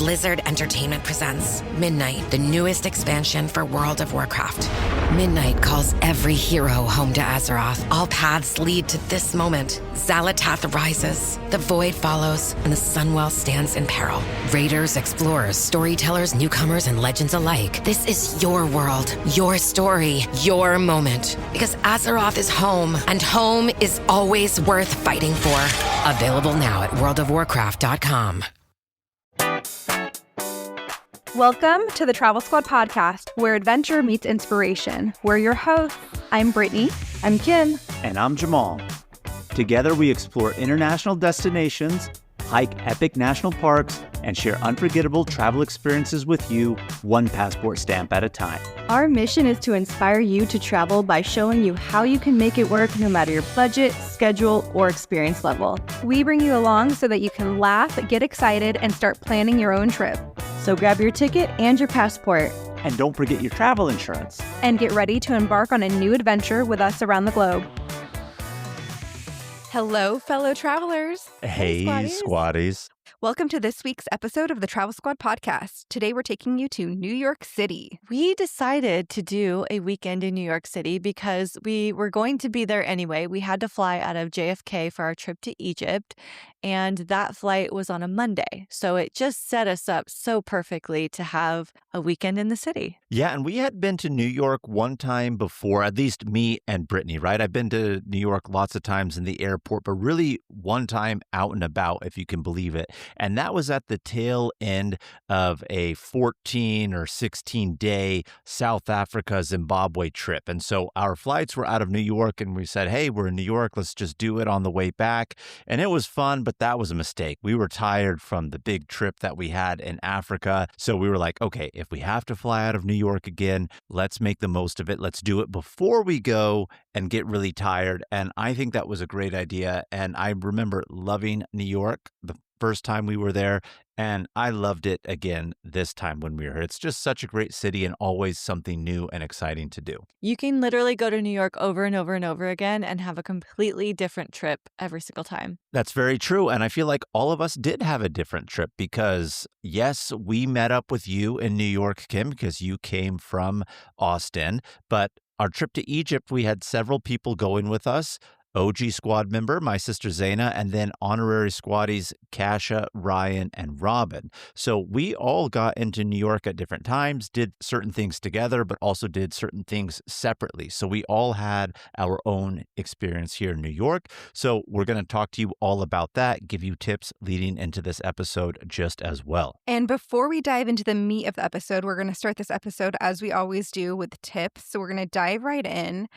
Blizzard Entertainment presents Midnight, the newest expansion for World of Warcraft. Midnight calls every hero home to Azeroth. All paths lead to this moment. Xalatath rises, the Void follows, and the Sunwell stands in peril. Raiders, explorers, storytellers, newcomers, and legends alike. This is your world, your story, your moment. Because Azeroth is home, and home is always worth fighting for. Available now at worldofwarcraft.com. Welcome to the Travel Squad podcast, where adventure meets inspiration. We're your hosts. I'm Brittany. I'm Kim. And I'm Jamal. Together we explore international destinations, hike epic national parks, and share unforgettable travel experiences with you, one passport stamp at a time. Our mission is to inspire you to travel by showing you how you can make it work no matter your budget, schedule, or experience level. We bring you along so that you can laugh, get excited, and start planning your own trip. So grab your ticket and your passport. And don't forget your travel insurance. And get ready to embark on a new adventure with us around the globe. Hello, fellow travelers. Hey, squatties. Welcome to this week's episode of the Travel Squad podcast. Today we're taking you to New York City. We decided to do a weekend in New York City because we were going to be there anyway. We had to fly out of JFK for our trip to Egypt, and that flight was on a Monday. So it just set us up so perfectly to have a weekend in the city. Yeah, and we had been to New York one time before, at least me and Brittany, right? I've been to New York lots of times in the airport, but really one time out and about, if you can believe it. And that was at the tail end of a 14 or 16-day South Africa, Zimbabwe trip. And so our flights were out of New York, and we said, hey, we're in New York. Let's just do it on the way back. And it was fun, but that was a mistake. We were tired from the big trip that we had in Africa. So we were like, okay, if we have to fly out of New York again, let's make the most of it. Let's do it before we go and get really tired. And I think that was a great idea. And I remember loving New York the first time we were there, and I loved it again this time when we were here. It's just such a great city and always something new and exciting to do. You can literally go to New York over and over and over again and have a completely different trip every single time. That's very true. And I feel like all of us did have a different trip because, yes, we met up with you in New York, Kim, because you came from Austin. But our trip to Egypt, we had several people going with us. OG squad member, my sister Zaina, and then honorary squaddies, Kasha, Ryan, and Robin. So we all got into New York at different times, did certain things together, but also did certain things separately. So we all had our own experience here in New York. So we're going to talk to you all about that, give you tips leading into this episode just as well. And before we dive into the meat of the episode, we're going to start this episode as we always do with tips. So we're going to dive right in.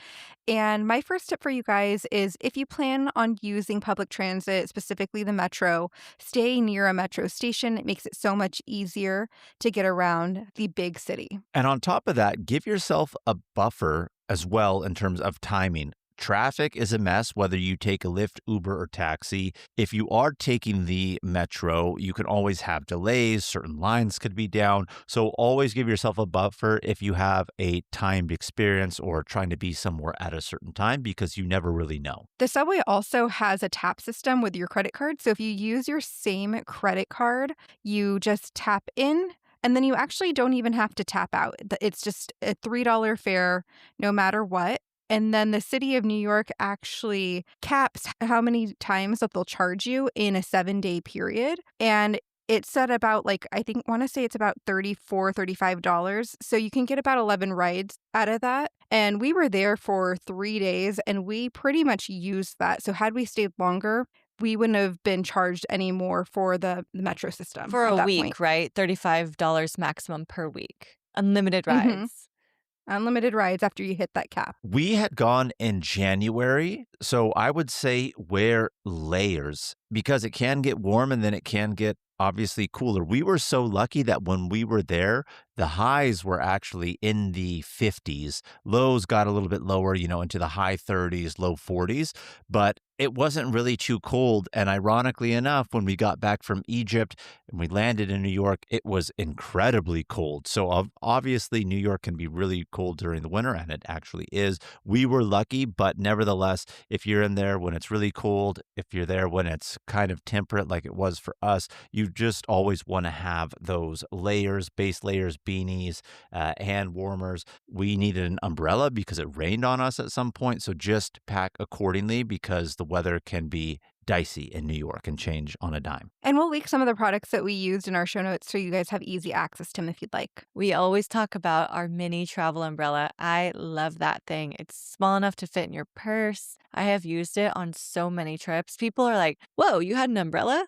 And my first tip for you guys is if you plan on using public transit, specifically the metro, stay near a metro station. It makes it so much easier to get around the big city. And on top of that, give yourself a buffer as well in terms of timing. Traffic is a mess, whether you take a Lyft, Uber, or taxi. If you are taking the metro, you can always have delays. Certain lines could be down. So always give yourself a buffer if you have a timed experience or trying to be somewhere at a certain time, because you never really know. The subway also has a tap system with your credit card. So if you use your same credit card, you just tap in. And then you actually don't even have to tap out. It's just a $3 fare no matter what. And then the city of New York actually caps how many times that they'll charge you in a 7-day period. And it's at about want to say it's about $34, $35. So you can get about 11 rides out of that. And we were there for 3 days and we pretty much used that. So had we stayed longer, we wouldn't have been charged any more for the metro system. For a week, point. Right? $35 maximum per week. Unlimited rides. Mm-hmm. Unlimited rides after you hit that cap. We had gone in January, so I would say wear layers because it can get warm and then it can get obviously cooler. We were so lucky that when we were there, the highs were actually in the 50s. Lows got a little bit lower, into the high 30s, low 40s. But it wasn't really too cold. And ironically enough, when we got back from Egypt and we landed in New York, it was incredibly cold. So obviously, New York can be really cold during the winter, and it actually is. We were lucky, but nevertheless, if you're in there when it's really cold, if you're there when it's kind of temperate like it was for us, you just always want to have those layers, base layers, beanies, hand warmers. We needed an umbrella because it rained on us at some point. So just pack accordingly because the weather can be dicey in New York and change on a dime. And we'll link some of the products that we used in our show notes so you guys have easy access to them if you'd like. We always talk about our mini travel umbrella. I love that thing. It's small enough to fit in your purse. I have used it on so many trips. People are like, whoa, you had an umbrella?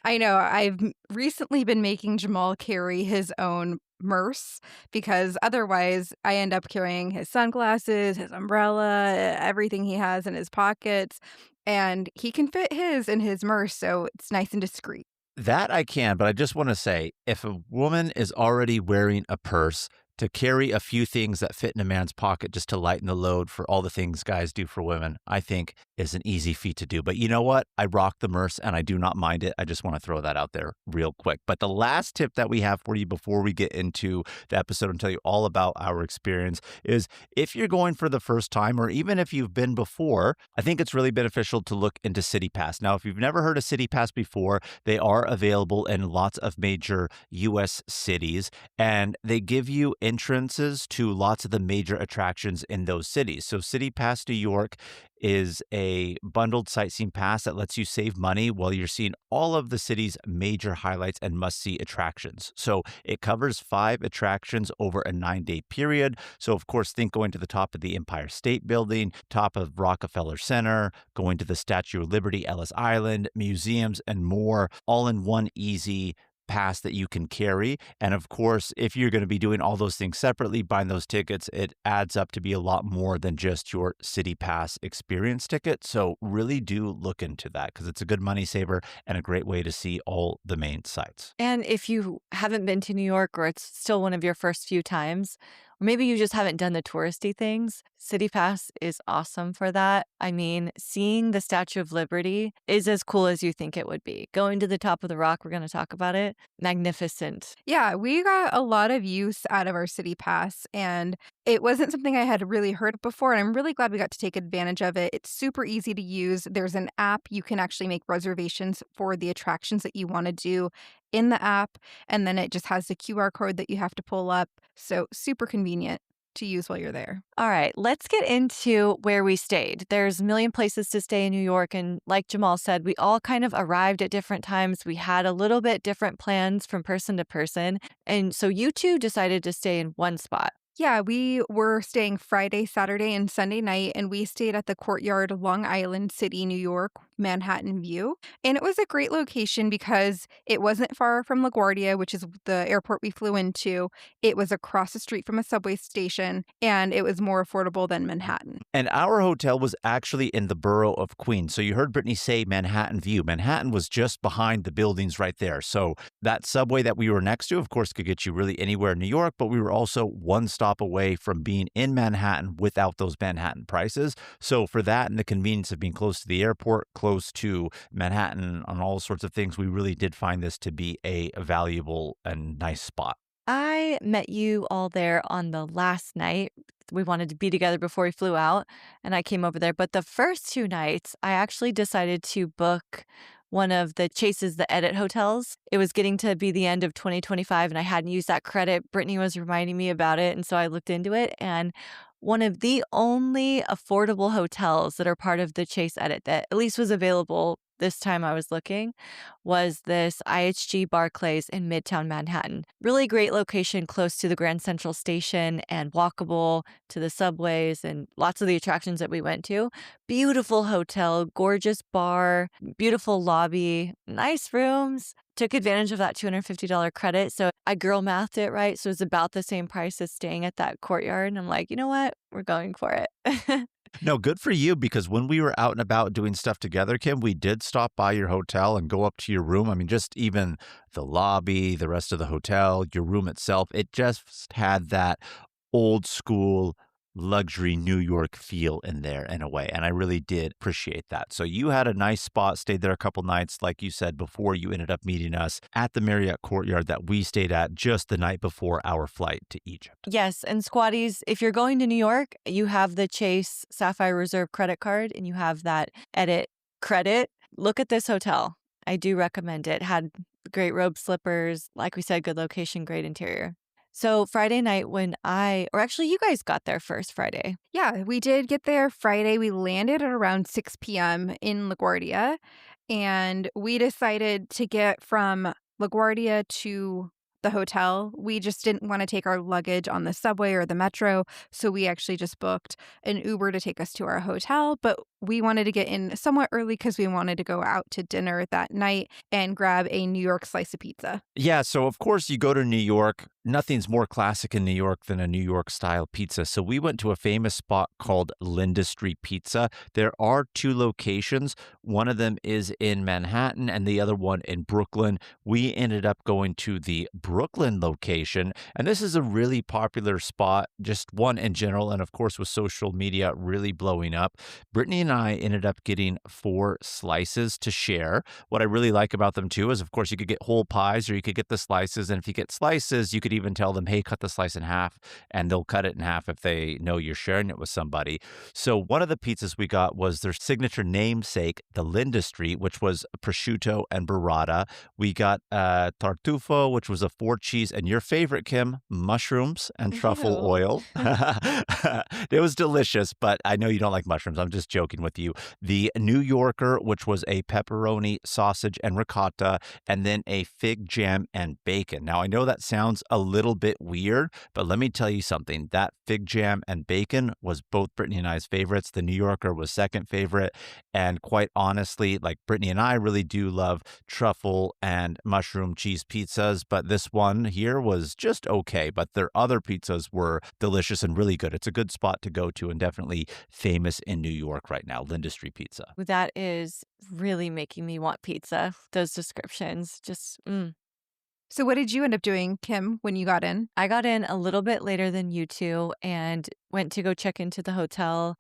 I know. I've recently been making Jamal carry his own Merce because otherwise I end up carrying his sunglasses, his umbrella, everything he has in his pockets, and he can fit his in his Merce, so it's nice and discreet. That I can, but I just want to say if a woman is already wearing a purse, to carry a few things that fit in a man's pocket just to lighten the load for all the things guys do for women, I think is an easy feat to do. But you know what? I rock the Merce and I do not mind it. I just want to throw that out there real quick. But the last tip that we have for you before we get into the episode and tell you all about our experience is if you're going for the first time, or even if you've been before, I think it's really beneficial to look into City Pass. Now, if you've never heard of City Pass before, they are available in lots of major U.S. cities, and they give you entrances to lots of the major attractions in those cities. So City Pass New York is a bundled sightseeing pass that lets you save money while you're seeing all of the city's major highlights and must-see attractions. So it covers 5 attractions over a 9-day period. So of course, think going to the top of the Empire State Building, top of Rockefeller Center, going to the Statue of Liberty, Ellis Island, museums, and more, all in one easy pass that you can carry. And of course, if you're going to be doing all those things separately, buying those tickets, it adds up to be a lot more than just your City Pass experience ticket. So really do look into that because it's a good money saver and a great way to see all the main sites. And if you haven't been to New York or it's still one of your first few times, or maybe you just haven't done the touristy things, City Pass is awesome for that. I mean, seeing the Statue of Liberty is as cool as you think it would be. Going to the top of the rock, we're going to talk about it. Magnificent. Yeah, we got a lot of use out of our City Pass, and it wasn't something I had really heard of before, and I'm really glad we got to take advantage of it. It's super easy to use. There's an app. You can actually make reservations for the attractions that you want to do in the app, and then it just has the QR code that you have to pull up. So super convenient to use while you're there. All right, let's get into where we stayed. There's a million places to stay in New York. And like Jamal said, we all kind of arrived at different times. We had a little bit different plans from person to person. And so you two decided to stay in one spot. Yeah, we were staying Friday, Saturday, and Sunday night, and we stayed at the Courtyard, Long Island City, New York, Manhattan View. And it was a great location because it wasn't far from LaGuardia, which is the airport we flew into. It was across the street from a subway station, and it was more affordable than Manhattan. And our hotel was actually in the borough of Queens. So you heard Brittany say Manhattan View. Manhattan was just behind the buildings right there. So that subway that we were next to, of course, could get you really anywhere in New York, but we were also one stop away from being in Manhattan without those Manhattan prices. So for that and the convenience of being close to the airport, close to Manhattan on all sorts of things, we really did find this to be a valuable and nice spot. I met you all there on the last night. We wanted to be together before we flew out, and I came over there. But the first 2 nights, I actually decided to book one of the Chase's The Edit hotels. It was getting to be the end of 2025, and I hadn't used that credit. Brittany was reminding me about it, and so I looked into it. And one of the only affordable hotels that are part of the Chase Edit that at least was available this time I was looking was this IHG Barclays in Midtown Manhattan. Really great location close to the Grand Central Station and walkable to the subways and lots of the attractions that we went to. Beautiful hotel, gorgeous bar, beautiful lobby, nice rooms. Took advantage of that $250 credit. So I girl mathed it, right? So it's about the same price as staying at that Courtyard. And I'm like, you know what? We're going for it. No, good for you, because when we were out and about doing stuff together, Kim, we did stop by your hotel and go up to your room. I mean, just even the lobby, the rest of the hotel, your room itself, it just had that old school luxury New York feel in there in a way. And I really did appreciate that. So you had a nice spot, stayed there a couple nights, like you said, before you ended up meeting us at the Marriott Courtyard that we stayed at just the night before our flight to Egypt. Yes. And squatties, if you're going to New York, you have the Chase Sapphire Reserve credit card and you have that edit credit. Look at this hotel. I do recommend it. Had great robe slippers. Like we said, good location, great interior. So Friday night actually you guys got there first Friday. Yeah, we did get there Friday. We landed at around 6 p.m. in LaGuardia, and we decided to get from LaGuardia to the hotel. We just didn't want to take our luggage on the subway or the metro, so we actually just booked an Uber to take us to our hotel, but we wanted to get in somewhat early because we wanted to go out to dinner that night and grab a New York slice of pizza. Yeah, so of course you go to New York. Nothing's more classic in New York than a New York style pizza. So we went to a famous spot called Linda Street Pizza. There are 2 locations. One of them is in Manhattan and the other one in Brooklyn. We ended up going to the Brooklyn location, and this is a really popular spot, just one in general, and of course with social media really blowing up. Brittany and I ended up getting 4 slices to share. What I really like about them too is, of course, you could get whole pies or you could get the slices. And if you get slices, you could even tell them, hey, cut the slice in half, and they'll cut it in half if they know you're sharing it with somebody. So one of the pizzas we got was their signature namesake, the Linda Street, which was prosciutto and burrata. We got tartufo, which was a 4-cheese, and your favorite, Kim, mushrooms and truffle Ew. oil. It was delicious, but I know you don't like mushrooms. I'm just joking with you. The New Yorker, which was a pepperoni, sausage, and ricotta, and then a fig jam and bacon. Now, I know that sounds a little bit weird, but let me tell you something. That fig jam and bacon was both Brittany and I's favorites. The New Yorker was second favorite. And quite honestly, like Brittany and I really do love truffle and mushroom cheese pizzas, but this one here was just okay. But their other pizzas were delicious and really good. It's a good spot to go to and definitely famous in New York right now, Linda Street Pizza. That is really making me want pizza. Those descriptions just, So what did you end up doing, Kim, when you got in? I got in a little bit later than you two and went to go check into the hotel.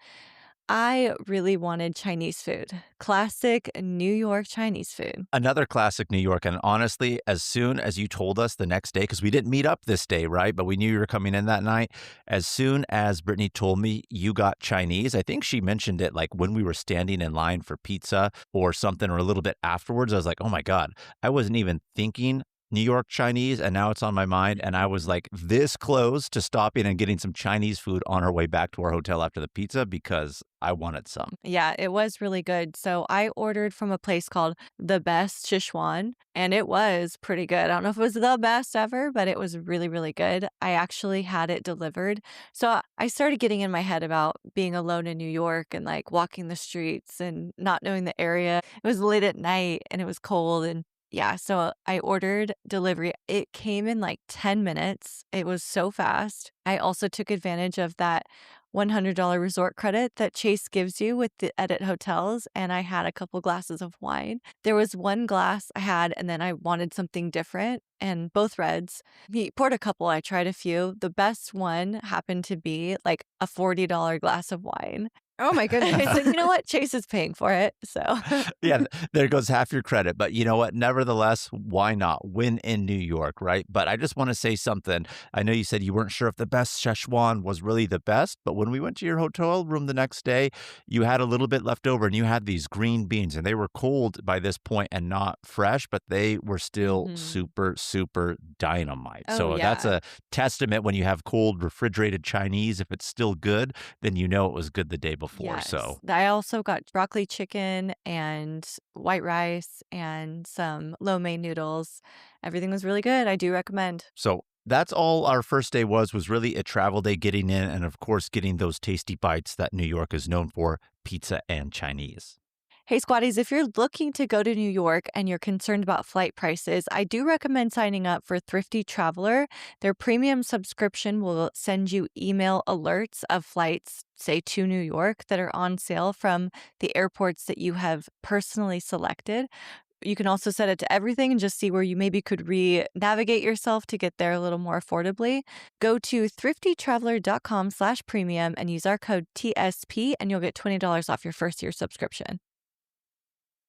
I really wanted Chinese food, classic New York Chinese food. Another classic New York. And honestly, as soon as you told us the next day, because we didn't meet up this day, right? But we knew you were coming in that night. As soon as Brittany told me you got Chinese, I think she mentioned it like when we were standing in line for pizza or something, or a little bit afterwards. I was like, oh my God, I wasn't even thinking New York Chinese, and now it's on my mind. And I was like this close to stopping and getting some Chinese food on our way back to our hotel after the pizza because I wanted some. Yeah, it was really good. So I ordered from a place called The Best Sichuan, and it was pretty good. I don't know if it was the best ever, but it was really, really good. I actually had it delivered. So I started getting in my head about being alone in New York and like walking the streets and not knowing the area. It was late at night and it was cold, and yeah, so I ordered delivery. It came in like 10 minutes. It was so fast. I also took advantage of that $100 resort credit that Chase gives you with the Edit hotels, and I had a couple glasses of wine. There was one glass I had, and then I wanted something different, and both reds. He poured a couple. I tried a few. The best one happened to be like a $40 glass of wine. Oh my goodness. I said, you know what? Chase is paying for it. So Yeah, there goes half your credit. But you know what? Nevertheless, why not win in New York, right? But I just want to say something. I know you said you weren't sure if the best Szechuan was really the best, but when we went to your hotel room the next day, you had a little bit left over and you had these green beans, and they were cold by this point and not fresh, but they were still super, super dynamite. Oh, So that's yeah. a testament when you have cold refrigerated Chinese. If it's still good, then you know it was good the day before. So I also got broccoli chicken and white rice and some lo mein noodles. Everything was really good. I do recommend. So that's all our first day was really a travel day, getting in and of course getting those tasty bites that New York is known for, pizza and Chinese. Hey, squatties, if you're looking to go to New York and you're concerned about flight prices, I do recommend signing up for Thrifty Traveler. Their premium subscription will send you email alerts of flights, say to New York, that are on sale from the airports that you have personally selected. You can also set it to everything and just see where you maybe could navigate yourself to get there a little more affordably. Go to thriftytraveler.com/premium and use our code TSP and you'll get $20 off your first year subscription.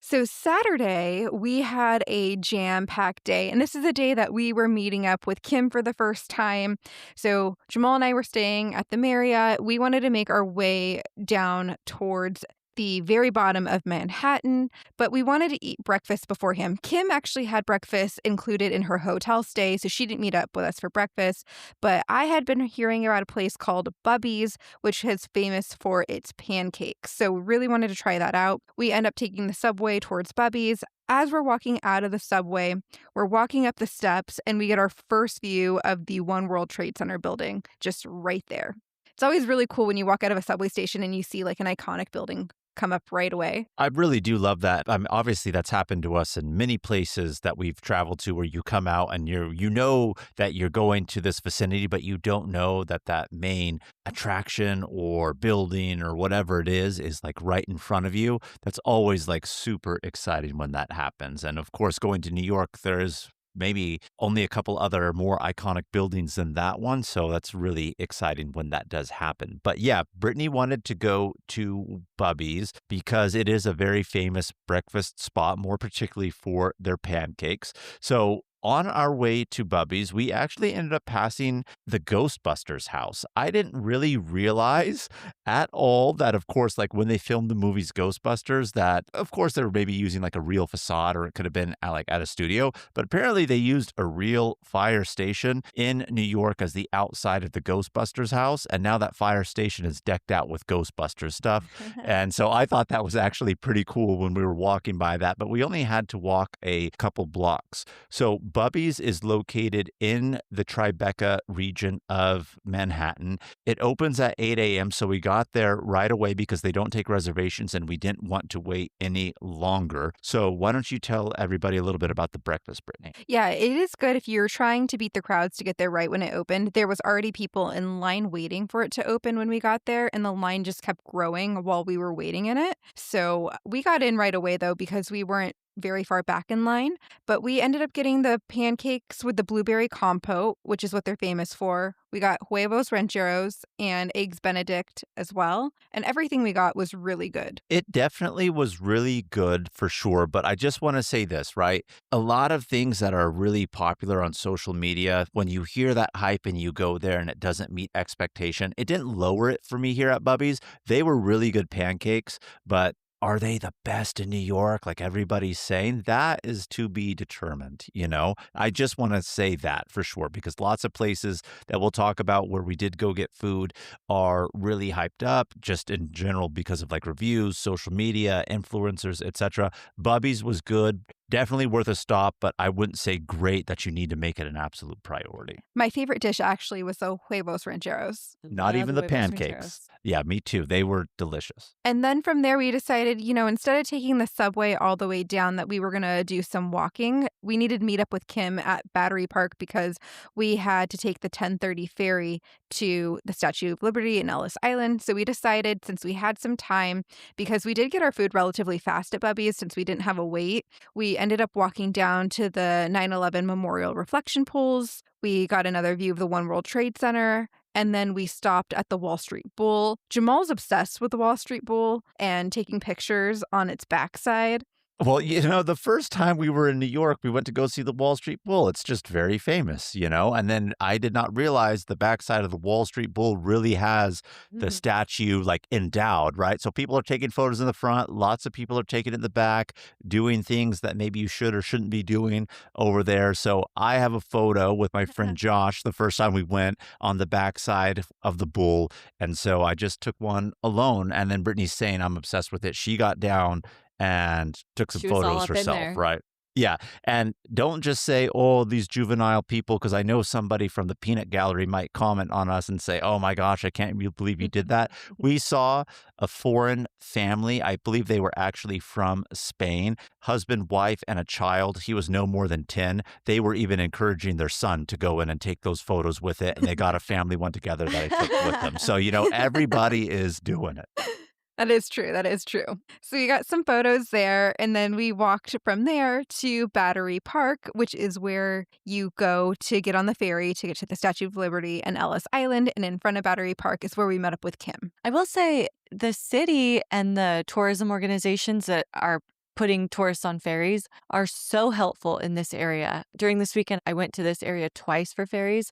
So Saturday, we had a jam-packed day, and this is a day that we were meeting up with Kim for the first time. So Jamal and I were staying at the Marriott. We wanted to make our way down towards the very bottom of Manhattan, but we wanted to eat breakfast beforehand. Kim actually had breakfast included in her hotel stay, so she didn't meet up with us for breakfast. But I had been hearing about a place called Bubby's, which is famous for its pancakes. So we really wanted to try that out. We end up taking the subway towards Bubby's. As we're walking out of the subway, we're walking up the steps and we get our first view of the One World Trade Center building just right there. It's always really cool when you walk out of a subway station and you see like an iconic building come up right away. I really do love that. Obviously, that's happened to us in many places that we've traveled to where you come out and you know that you're going to this vicinity, but you don't know that that main attraction or building or whatever it is like right in front of you. That's always like super exciting when that happens. And of course, going to New York, there's maybe only a couple other more iconic buildings than that one. So that's really exciting when that does happen. But yeah, Brittany wanted to go to Bubby's because it is a very famous breakfast spot, more particularly for their pancakes. So on our way to Bubby's, we actually ended up passing the Ghostbusters house. I didn't really realize at all that, of course, like when they filmed the movies Ghostbusters, that of course they were maybe using like a real facade or it could have been at a studio. But apparently they used a real fire station in New York as the outside of the Ghostbusters house. And now that fire station is decked out with Ghostbusters stuff. And so I thought that was actually pretty cool when we were walking by that. But we only had to walk a couple blocks. So Bubby's is located in the Tribeca region of Manhattan. It opens at 8 a.m., so we got there right away because they don't take reservations and we didn't want to wait any longer. So why don't you tell everybody a little bit about the breakfast, Brittany? Yeah, it is good if you're trying to beat the crowds to get there right when it opened. There was already people in line waiting for it to open when we got there, and the line just kept growing while we were waiting in it. So we got in right away, though, because we weren't very far back in line, but we ended up getting the pancakes with the blueberry compote, which is what they're famous for. We got huevos rancheros and eggs benedict as well, and everything we got was really good. It definitely was really good for sure, but I just want to say this, right? A lot of things that are really popular on social media, when you hear that hype and you go there and it doesn't meet expectation, it didn't lower it for me here at Bubby's. They were really good pancakes, but are they the best in New York, like everybody's saying? That is to be determined, you know? I just want to say that for sure, because lots of places that we'll talk about where we did go get food are really hyped up, just in general because of like reviews, social media, influencers, etc. Bubby's was good. Definitely worth a stop, but I wouldn't say great that you need to make it an absolute priority. My favorite dish actually was the huevos rancheros. Not even the pancakes. Yeah, me too. They were delicious. And then from there, we decided, instead of taking the subway all the way down, that we were going to do some walking. We needed to meet up with Kim at Battery Park because we had to take the 10:30 ferry to the Statue of Liberty in Ellis Island. So we decided, since we had some time, because we did get our food relatively fast at Bubby's since we didn't have a wait, we ended up walking down to the 9/11 Memorial Reflection Pools. We got another view of the One World Trade Center. And then we stopped at the Wall Street Bull. Jamal's obsessed with the Wall Street Bull and taking pictures on its backside. Well, the first time we were in New York, we went to go see the Wall Street Bull. It's just very famous, And then I did not realize the backside of the Wall Street Bull really has the statue like endowed, right? So people are taking photos in the front. Lots of people are taking it in the back, doing things that maybe you should or shouldn't be doing over there. So I have a photo with my friend Josh the first time we went on the backside of the bull. And so I just took one alone. And then Brittany's saying I'm obsessed with it. She got down and took some photos herself, right? Yeah. And don't just say, oh, these juvenile people, because I know somebody from the peanut gallery might comment on us and say, oh my gosh, I can't believe you did that. We saw a foreign family. I believe they were actually from Spain, husband, wife, and a child. He was no more than 10. They were even encouraging their son to go in and take those photos with it. And they got a family one together that I took with them. So, everybody is doing it. That is true. That is true. So we got some photos there, and then we walked from there to Battery Park, which is where you go to get on the ferry to get to the Statue of Liberty and Ellis Island. And in front of Battery Park is where we met up with Kim. I will say the city and the tourism organizations that are putting tourists on ferries are so helpful in this area. During this weekend, I went to this area twice for ferries.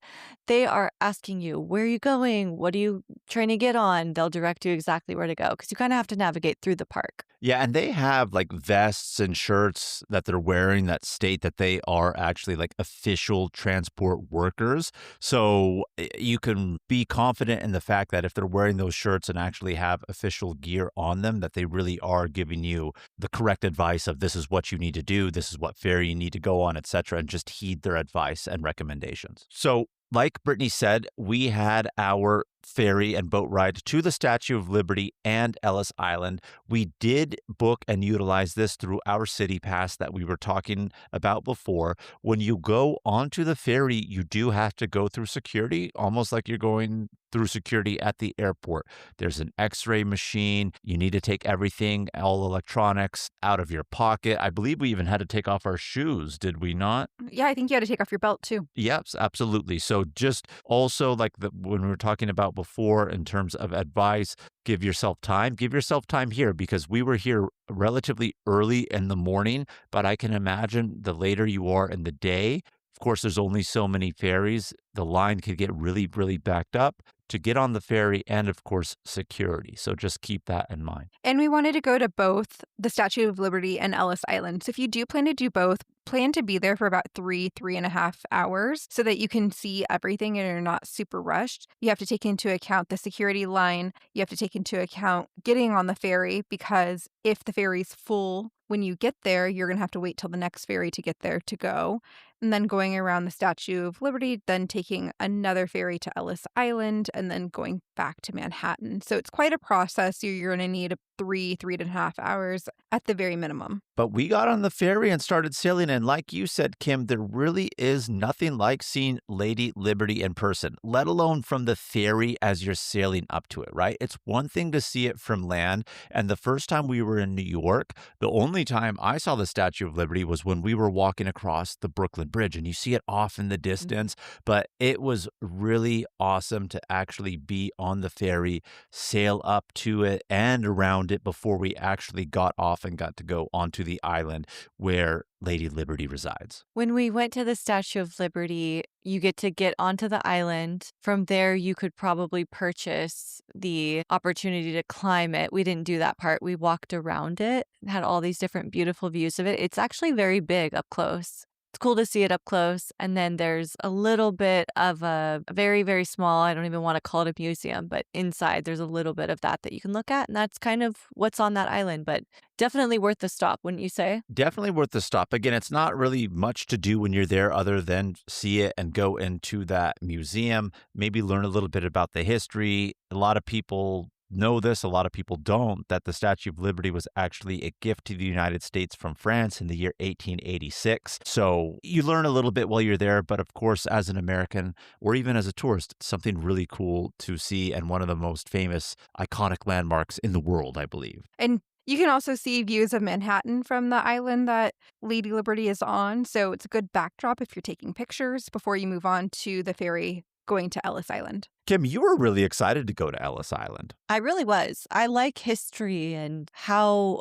They are asking you, where are you going? What are you trying to get on? They'll direct you exactly where to go because you kind of have to navigate through the park. Yeah, and they have like vests and shirts that they're wearing that state that they are actually like official transport workers. So you can be confident in the fact that if they're wearing those shirts and actually have official gear on them, that they really are giving you the correct advice of this is what you need to do, this is what ferry you need to go on, etc., and just heed their advice and recommendations. So like Brittany said, we had our ferry and boat ride to the Statue of Liberty and Ellis Island. We did book and utilize this through our city pass that we were talking about before. When you go onto the ferry, you do have to go through security, almost like you're going through security at the airport. There's an x-ray machine. You need to take everything, all electronics, out of your pocket. I believe we even had to take off our shoes, did we not? Yeah, I think you had to take off your belt too. Yes, absolutely. So just also like when we were talking about before in terms of advice, give yourself time. Give yourself time here because we were here relatively early in the morning, but I can imagine the later you are in the day. Of course, there's only so many ferries. The line could get really, really backed up to get on the ferry and, of course, security. So just keep that in mind. And we wanted to go to both the Statue of Liberty and Ellis Island. So if you do plan to do both, plan to be there for about 3.5 hours so that you can see everything and you're not super rushed. You have to take into account the security line. You have to take into account getting on the ferry because if the ferry's full when you get there, you're going to have to wait till the next ferry to get there to go. And then going around the Statue of Liberty, then taking another ferry to Ellis Island, and then going back to Manhattan. So it's quite a process. You're going to need 3.5 hours at the very minimum. But we got on the ferry and started sailing. And like you said, Kim, there really is nothing like seeing Lady Liberty in person, let alone from the ferry as you're sailing up to it, right? It's one thing to see it from land. And the first time we were in New York, the only time I saw the Statue of Liberty was when we were walking across the Brooklyn Bridge. And you see it off in the distance. But it was really awesome to actually be on the ferry, sail up to it and around it before we actually got off and got to go onto the island where Lady Liberty resides. When we went to the Statue of Liberty, you get to get onto the island. From there, you could probably purchase the opportunity to climb it. We didn't do that part. We walked around it, had all these different beautiful views of it. It's actually very big up close. It's cool to see it up close. And then there's a little bit of a very, very small, I don't even want to call it a museum, but inside there's a little bit of that you can look at. And that's kind of what's on that island. But definitely worth the stop, wouldn't you say? Definitely worth the stop. Again, it's not really much to do when you're there other than see it and go into that museum, maybe learn a little bit about the history. A lot of people know this, a lot of people don't, that the Statue of Liberty was actually a gift to the United States from France in the year 1886. So you learn a little bit while you're there, but of course, as an American or even as a tourist, it's something really cool to see and one of the most famous, iconic landmarks in the world, I believe. And you can also see views of Manhattan from the island that Lady Liberty is on. So it's a good backdrop if you're taking pictures before you move on to the ferry going to Ellis Island. Kim, you were really excited to go to Ellis Island. I really was. I like history and how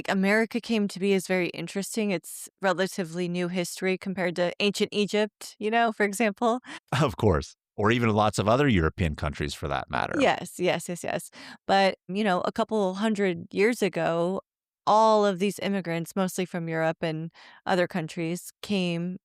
America came to be is very interesting. It's relatively new history compared to ancient Egypt, for example. Of course. Or even lots of other European countries for that matter. Yes. But, a couple hundred years ago, all of these immigrants, mostly from Europe and other countries, came,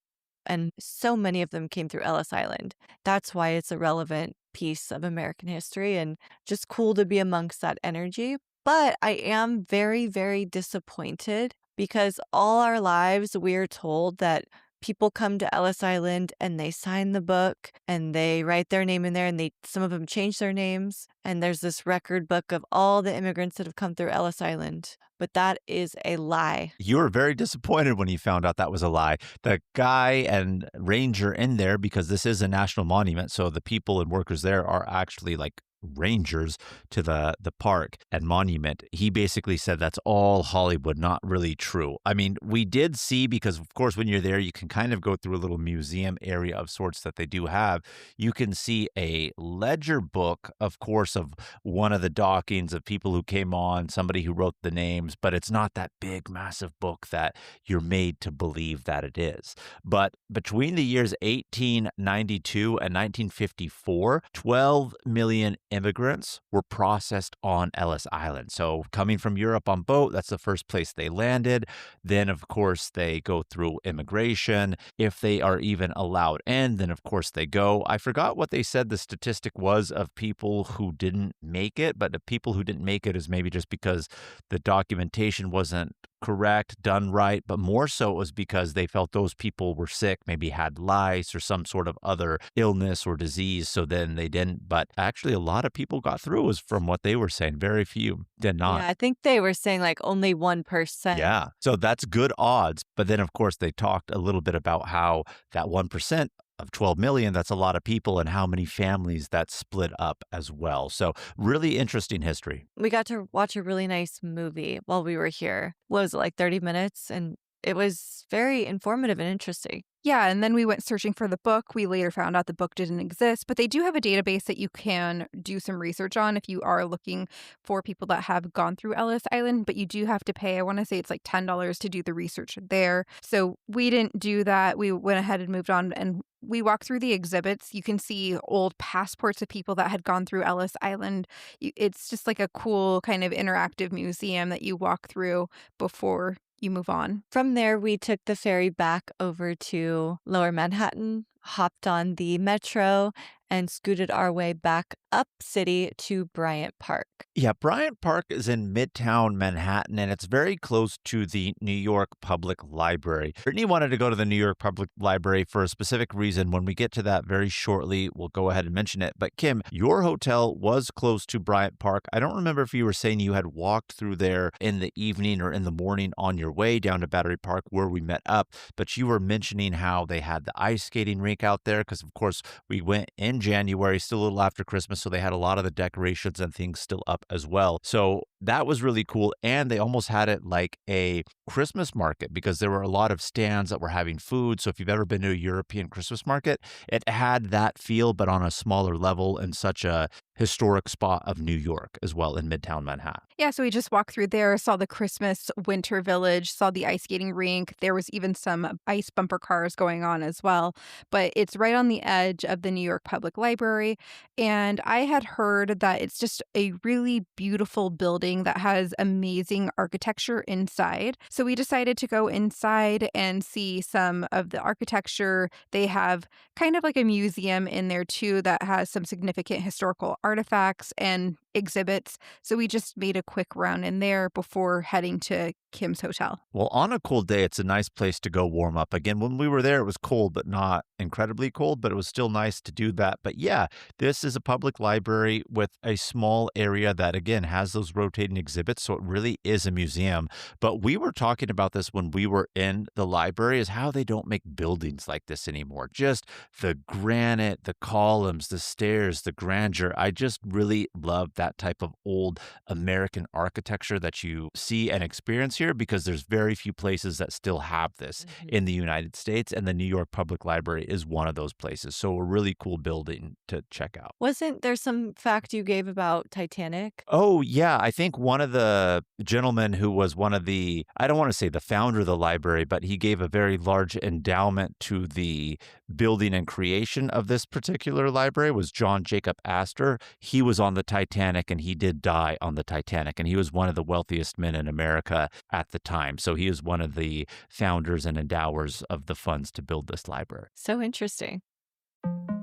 and so many of them came through Ellis Island. That's why it's a relevant piece of American history and just cool to be amongst that energy. But I am very, very disappointed because all our lives we're told that people come to Ellis Island and they sign the book and they write their name in there and some of them change their names. And there's this record book of all the immigrants that have come through Ellis Island. But that is a lie. You were very disappointed when you found out that was a lie. The guy and ranger in there, because this is a national monument, so the people and workers there are actually rangers to the park and monument. He basically said that's all Hollywood, not really true. I mean, we did see, because of course when you're there, you can kind of go through a little museum area of sorts that they do have. You can see a ledger book, of course, of one of the dockings of people who came on, somebody who wrote the names, but it's not that big, massive book that you're made to believe that it is. But between the years 1892 and 1954, 12 million immigrants were processed on Ellis Island. So coming from Europe on boat, that's the first place they landed. Then, of course, they go through immigration. If they are even allowed in, then, of course, they go. I forgot what they said the statistic was of people who didn't make it, but the people who didn't make it is maybe just because the documentation wasn't correct, done right, but more so it was because they felt those people were sick, maybe had lice or some sort of other illness or disease, so then they didn't. But actually, a lot of people got through, was from what they were saying. Very few did not. Yeah, I think they were saying like only 1%. Yeah, so that's good odds. But then, of course, they talked a little bit about how that 1% of 12 million, that's a lot of people, and how many families that split up as well. So really interesting history. We got to watch a really nice movie while we were here. What was it, like 30 minutes? And it was very informative and interesting. Yeah, and then we went searching for the book. We later found out the book didn't exist, but they do have a database that you can do some research on if you are looking for people that have gone through Ellis Island, but you do have to pay, I want to say it's like $10 to do the research there. So we didn't do that. We went ahead and moved on, and we walked through the exhibits. You can see old passports of people that had gone through Ellis Island. It's just like a cool kind of interactive museum that you walk through before you move on. From there, we took the ferry back over to Lower Manhattan, hopped on the metro, and scooted our way back up city to Bryant Park. Yeah, Bryant Park is in Midtown Manhattan, and it's very close to the New York Public Library. Brittany wanted to go to the New York Public Library for a specific reason. When we get to that very shortly, we'll go ahead and mention it. But Kim, your hotel was close to Bryant Park. I don't remember if you were saying you had walked through there in the evening or in the morning on your way down to Battery Park where we met up, but you were mentioning how they had the ice skating rink out there because, of course, we went in January, still a little after Christmas, so they had a lot of the decorations and things still up as well. So that was really cool. And they almost had it like a Christmas market because there were a lot of stands that were having food. So if you've ever been to a European Christmas market, it had that feel, but on a smaller level in such a historic spot of New York as well in Midtown Manhattan. Yeah, so we just walked through there, saw the Christmas winter village, saw the ice skating rink. There was even some ice bumper cars going on as well. But it's right on the edge of the New York Public Library. And I had heard that it's just a really beautiful building that has amazing architecture inside. So we decided to go inside and see some of the architecture. They have kind of like a museum in there too that has some significant historical artifacts and exhibits. So we just made a quick round in there before heading to Kim's hotel. Well, on a cold day, it's a nice place to go warm up. Again, when we were there, it was cold, but not incredibly cold, but it was still nice to do that. But yeah, this is a public library with a small area that, again, has those rotating exhibits. So it really is a museum. But we were talking about this when we were in the library, is how they don't make buildings like this anymore. Just the granite, the columns, the stairs, the grandeur. I just really love that type of old American architecture that you see and experience here, because there's very few places that still have this in the United States, and the New York Public Library is one of those places. So a really cool building to check out. Wasn't there some fact you gave about Titanic? Oh, yeah. I think one of the gentlemen who was one of the, I don't want to say the founder of the library, but he gave a very large endowment to the building and creation of this particular library, was John Jacob Astor. He was on the Titanic, and he did die on the Titanic, and he was one of the wealthiest men in America at the time. So he is one of the founders and endowers of the funds to build this library. So interesting.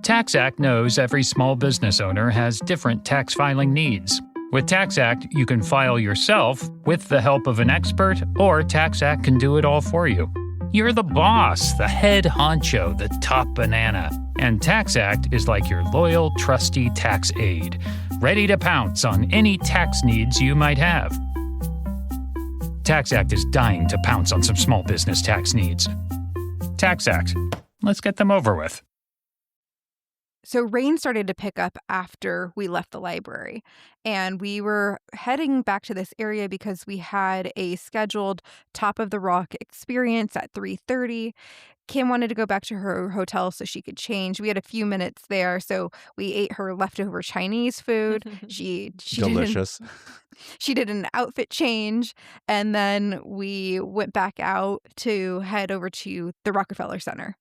TaxAct knows every small business owner has different tax filing needs. With TaxAct, you can file yourself with the help of an expert, or TaxAct can do it all for you. You're the boss, the head honcho, the top banana. And TaxAct is like your loyal, trusty tax aide, ready to pounce on any tax needs you might have. TaxAct is dying to pounce on some small business tax needs. TaxAct. Let's get them over with. So rain started to pick up after we left the library, and we were heading back to this area because we had a scheduled Top of the Rock experience at 3:30. Kim wanted to go back to her hotel so she could change. We had a few minutes there, so we ate her leftover Chinese food. She Delicious. she did an outfit change, and then we went back out to head over to the Rockefeller Center.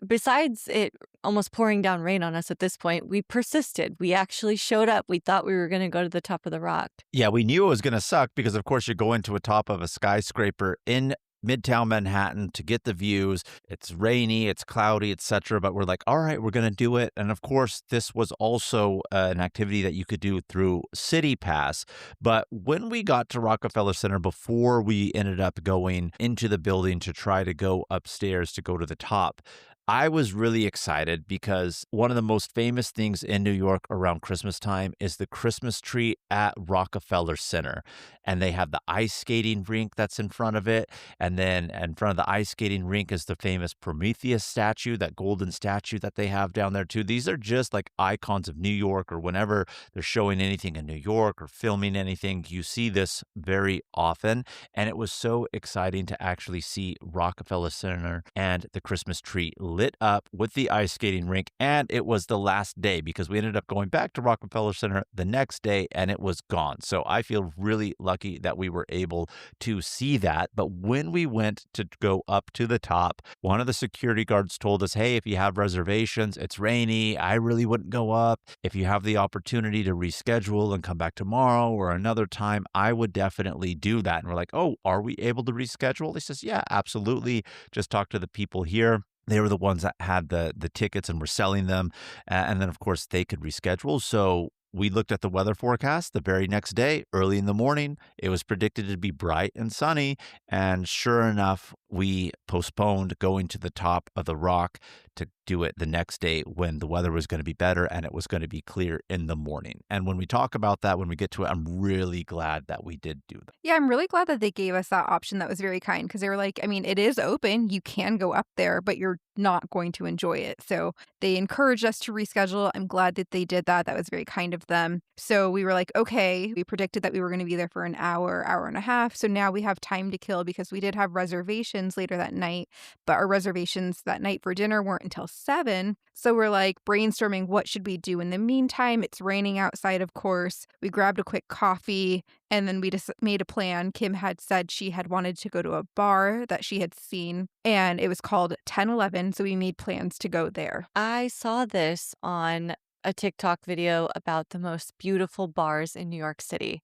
Besides it almost pouring down rain on us at this point, we persisted. We actually showed up. We thought we were going to go to the top of the rock. Yeah, we knew it was going to suck because, of course, you're going to a top of a skyscraper in Midtown Manhattan to get the views. It's rainy, it's cloudy, etc. But we're like, all right, we're going to do it. And of course, this was also an activity that you could do through City Pass. But when we got to Rockefeller Center, before we ended up going into the building to try to go upstairs to go to the top, I was really excited because one of the most famous things in New York around Christmas time is the Christmas tree at Rockefeller Center. And they have the ice skating rink that's in front of it. And then in front of the ice skating rink is the famous Prometheus statue, that golden statue that they have down there too. These are just like icons of New York, or whenever they're showing anything in New York or filming anything, you see this very often. And it was so exciting to actually see Rockefeller Center and the Christmas tree lit up with the ice skating rink. And it was the last day because we ended up going back to Rockefeller Center the next day and it was gone. So I feel really lucky that we were able to see that. But when we went to go up to the top, one of the security guards told us, hey, if you have reservations, it's rainy, I really wouldn't go up. If you have the opportunity to reschedule and come back tomorrow or another time, I would definitely do that. And we're like, oh, are we able to reschedule? He says, yeah, absolutely. Just talk to the people here. They were the ones that had the tickets and were selling them. And then, of course, they could reschedule. So we looked at the weather forecast the very next day, early in the morning. It was predicted to be bright and sunny. And sure enough, we postponed going to the top of the rock to do it the next day when the weather was going to be better and it was going to be clear in the morning. And when we talk about that, when we get to it, I'm really glad that we did do that. Yeah, I'm really glad that they gave us that option. That was very kind because they were like, I mean, it is open. You can go up there, but you're not going to enjoy it. So they encouraged us to reschedule. I'm glad that they did that. That was very kind of them. So we were like, okay, we predicted that we were going to be there for an hour, hour and a half. So now we have time to kill because we did have reservations later that night, but our reservations that night for dinner weren't until 7. So we're like brainstorming, what should we do in the meantime? It's raining outside, of course. We grabbed a quick coffee and then we just made a plan. Kim had said she had wanted to go to a bar that she had seen and it was called 1011. So we made plans to go there. I saw this on a TikTok video about the most beautiful bars in New York City.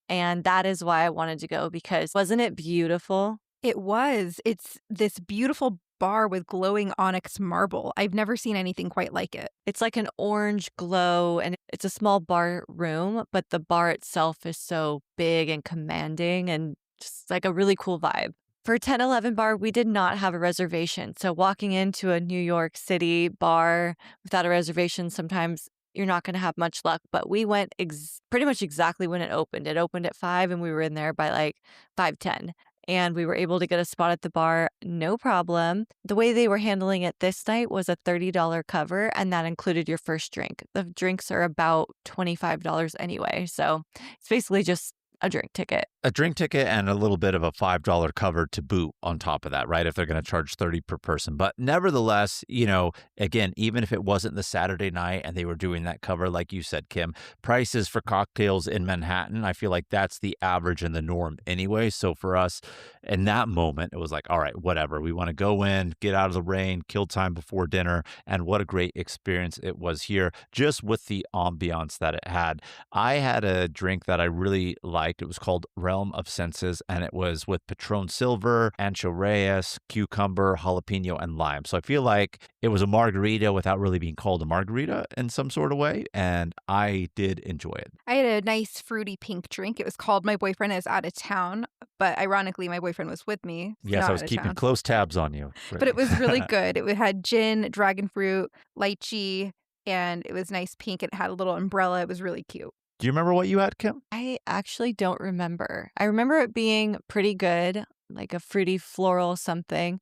And that is why I wanted to go because wasn't it beautiful? It was. It's this beautiful bar with glowing onyx marble. I've never seen anything quite like it. It's like an orange glow and it's a small bar room, but the bar itself is so big and commanding and just like a really cool vibe. For 1011 bar, we did not have a reservation. So walking into a New York City bar without a reservation, sometimes you're not going to have much luck. But we went pretty much exactly when it opened. It opened at 5 and we were in there by like 5:10. And we were able to get a spot at the bar, no problem. The way they were handling it this night was a $30 cover, and that included your first drink. The drinks are about $25 anyway. So it's basically just a drink ticket. A drink ticket and a little bit of a $5 cover to boot on top of that, right? If they're going to charge $30 per person. But nevertheless, again, even if it wasn't the Saturday night and they were doing that cover, like you said, Kim, prices for cocktails in Manhattan, I feel like that's the average and the norm anyway. So for us in that moment, it was like, all right, whatever. We want to go in, get out of the rain, kill time before dinner. And what a great experience it was here, just with the ambiance that it had. I had a drink that I really liked. It was called Realm of Senses, and it was with Patron Silver, Ancho Reyes, cucumber, jalapeno, and lime. So I feel like it was a margarita without really being called a margarita in some sort of way, and I did enjoy it. I had a nice fruity pink drink. It was called My Boyfriend Is Out of Town, but ironically, my boyfriend was with me. Yes, I was keeping close tabs on you. But it was really good. It had gin, dragon fruit, lychee, and it was nice pink. It had a little umbrella. It was really cute. Do you remember what you had, Kim? I actually don't remember. I remember it being pretty good, like a fruity floral something.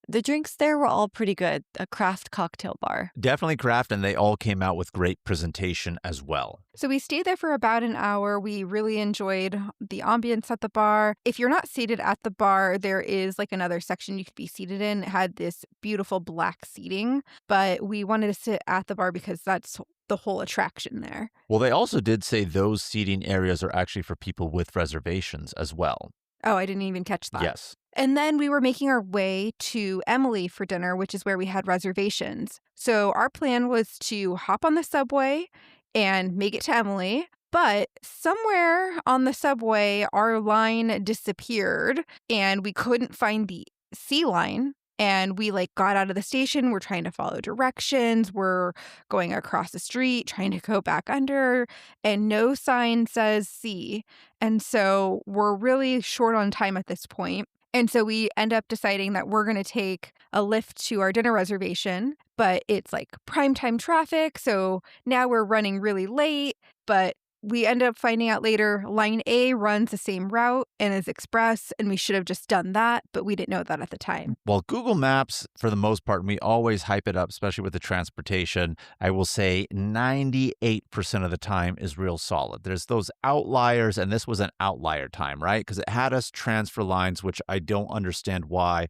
The drinks there were all pretty good. A craft cocktail bar. Definitely craft, and they all came out with great presentation as well. So we stayed there for about an hour. We really enjoyed the ambience at the bar. If you're not seated at the bar, there is like another section you could be seated in. It had this beautiful black seating, but we wanted to sit at the bar because that's the whole attraction there. Well, they also did say those seating areas are actually for people with reservations as well. Oh, I didn't even catch that. Yes. And then we were making our way to Emily for dinner, which is where we had reservations. So our plan was to hop on the subway and make it to Emily. But somewhere on the subway, our line disappeared and we couldn't find the C line. And we got out of the station. We're trying to follow directions. We're going across the street, trying to go back under, and no sign says C. And so we're really short on time at this point. And so we end up deciding that we're going to take a Lyft to our dinner reservation, but it's primetime traffic. So now we're running really late, but we end up finding out later line A runs the same route and is express, and we should have just done that, but we didn't know that at the time. Well, Google Maps, for the most part, we always hype it up, especially with the transportation. I will say 98% of the time is real solid. There's those outliers, and this was an outlier time, right? Because it had us transfer lines, which I don't understand why.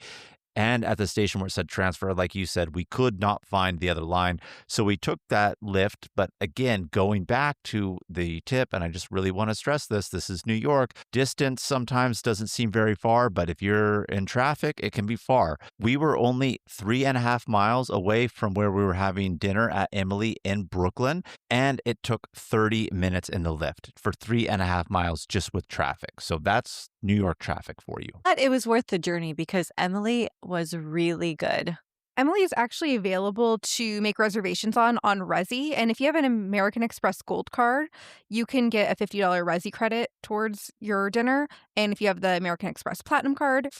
And at the station where it said transfer, like you said, we could not find the other line. So we took that Lyft. But again, going back to the tip, and I just really want to stress this is New York. Distance sometimes doesn't seem very far, but if you're in traffic, it can be far. We were only 3.5 miles away from where we were having dinner at Emily in Brooklyn. And it took 30 minutes in the Lyft for 3.5 miles just with traffic. So that's New York traffic for you. But it was worth the journey because Emily was really good. Emily is actually available to make reservations on Resi. And if you have an American Express Gold card, you can get a $50 Resi credit towards your dinner. And if you have the American Express Platinum card,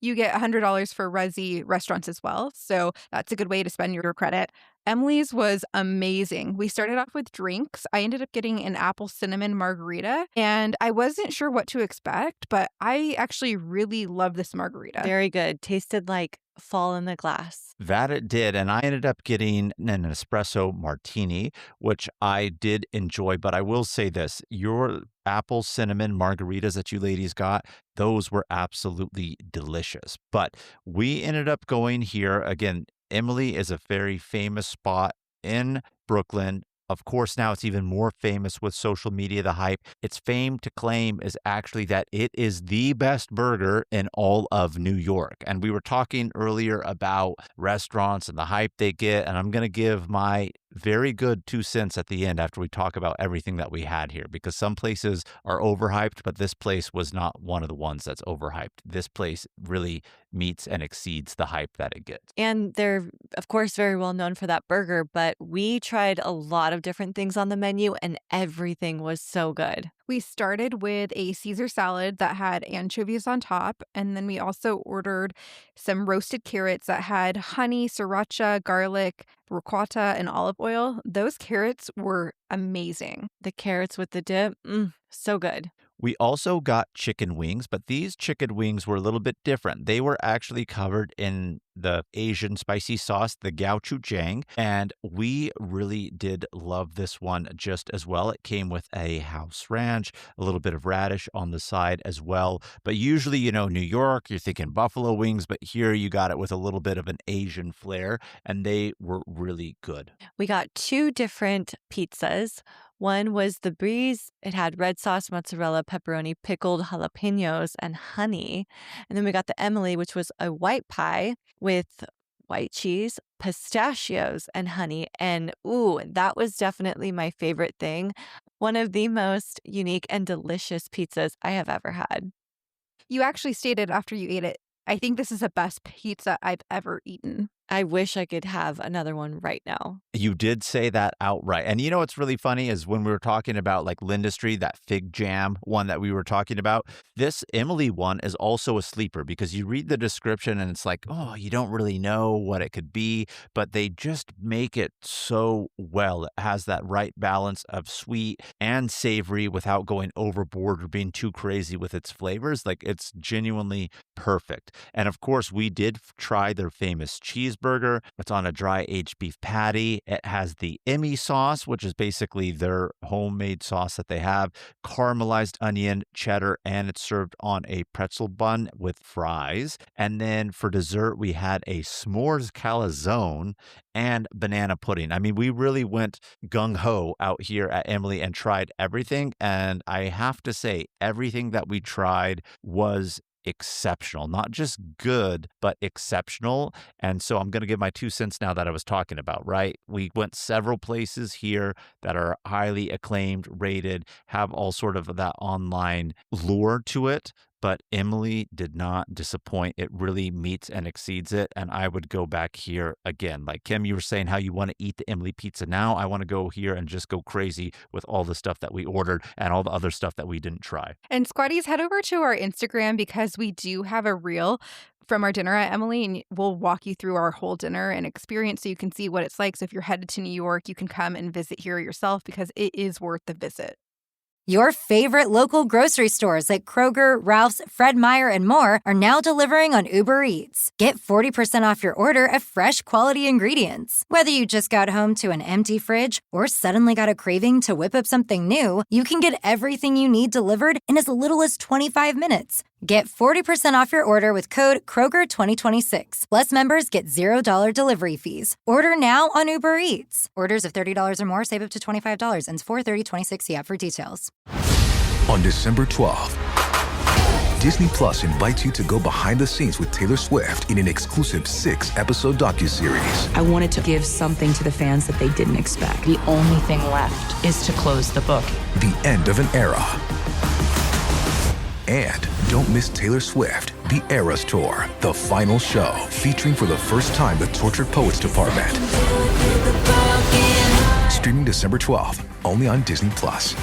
you get $100 for Resi restaurants as well. So that's a good way to spend your credit. Emily's was amazing. We started off with drinks. I ended up getting an apple cinnamon margarita, and I wasn't sure what to expect, but I actually really love this margarita. Very good. Tasted like fall in the glass. That it did. And I ended up getting an espresso martini, which I did enjoy. But I will say this, your apple cinnamon margaritas that you ladies got, those were absolutely delicious. But we ended up going here. Again, Emily is a very famous spot in Brooklyn. Of course, now it's even more famous with social media, the hype. Its fame to claim is actually that it is the best burger in all of New York. And we were talking earlier about restaurants and the hype they get. And I'm going to give my very good 2 cents at the end after we talk about everything that we had here, because some places are overhyped, but this place was not one of the ones that's overhyped. This place really meets and exceeds the hype that it gets. And they're, of course, very well known for that burger, but we tried a lot of different things on the menu and everything was so good. We started with a Caesar salad that had anchovies on top, and then we also ordered some roasted carrots that had honey, sriracha, garlic, ricotta, and olive oil. Those carrots were amazing. The carrots with the dip, so good. We also got chicken wings, but these chicken wings were a little bit different. They were actually covered in the Asian spicy sauce, the gochujang, and we really did love this one just as well. It came with a house ranch, a little bit of radish on the side as well. But usually, New York, you're thinking buffalo wings, but here you got it with a little bit of an Asian flair, and they were really good. We got 2 different pizzas. One was the Breeze. It had red sauce, mozzarella, pepperoni, pickled jalapenos, and honey. And then we got the Emily, which was a white pie with white cheese, pistachios, and honey. And that was definitely my favorite thing. One of the most unique and delicious pizzas I have ever had. You actually stated after you ate it, I think this is the best pizza I've ever eaten. I wish I could have another one right now. You did say that outright. And you know what's really funny is when we were talking about like Lindustry, that fig jam one that we were talking about, this Emily one is also a sleeper because you read the description and it's like, oh, you don't really know what it could be, but they just make it so well. It has that right balance of sweet and savory without going overboard or being too crazy with its flavors. Like it's genuinely perfect. And of course, we did try their famous cheeseburger. It's on a dry aged beef patty. It has the Emmy sauce, which is basically their homemade sauce that they have, caramelized onion, cheddar, and it's served on a pretzel bun with fries. And then for dessert, we had a s'mores calzone and banana pudding. I mean, we really went gung ho out here at Emily and tried everything. And I have to say, everything that we tried was exceptional, not just good, but exceptional. And so I'm going to give my 2 cents now that I was talking about, right? We went several places here that are highly acclaimed, rated, have all sort of that online lure to it. But Emily did not disappoint. It really meets and exceeds it. And I would go back here again. Like Kim, you were saying how you want to eat the Emily pizza now. I want to go here and just go crazy with all the stuff that we ordered and all the other stuff that we didn't try. And Squatties, head over to our Instagram because we do have a reel from our dinner at Emily, and we'll walk you through our whole dinner and experience so you can see what it's like. So if you're headed to New York, you can come and visit here yourself because it is worth the visit. Your favorite local grocery stores like Kroger, Ralph's, Fred Meyer, and more are now delivering on Uber Eats. Get 40% off your order of fresh, quality ingredients. Whether you just got home to an empty fridge or suddenly got a craving to whip up something new, you can get everything you need delivered in as little as 25 minutes. Get 40% off your order with code Kroger2026. Plus, members get $0 delivery fees. Order now on Uber Eats. Orders of $30 or more save up to $25. Ends 4/30/26. See app for details. On December 12th, Disney Plus invites you to go behind the scenes with Taylor Swift in an exclusive 6-episode docuseries. I wanted to give something to the fans that they didn't expect. The only thing left is to close the book. The end of an era. And don't miss Taylor Swift, The Eras Tour, the final show, featuring for the first time the Tortured Poets Department. Streaming December 12th, only on Disney Plus.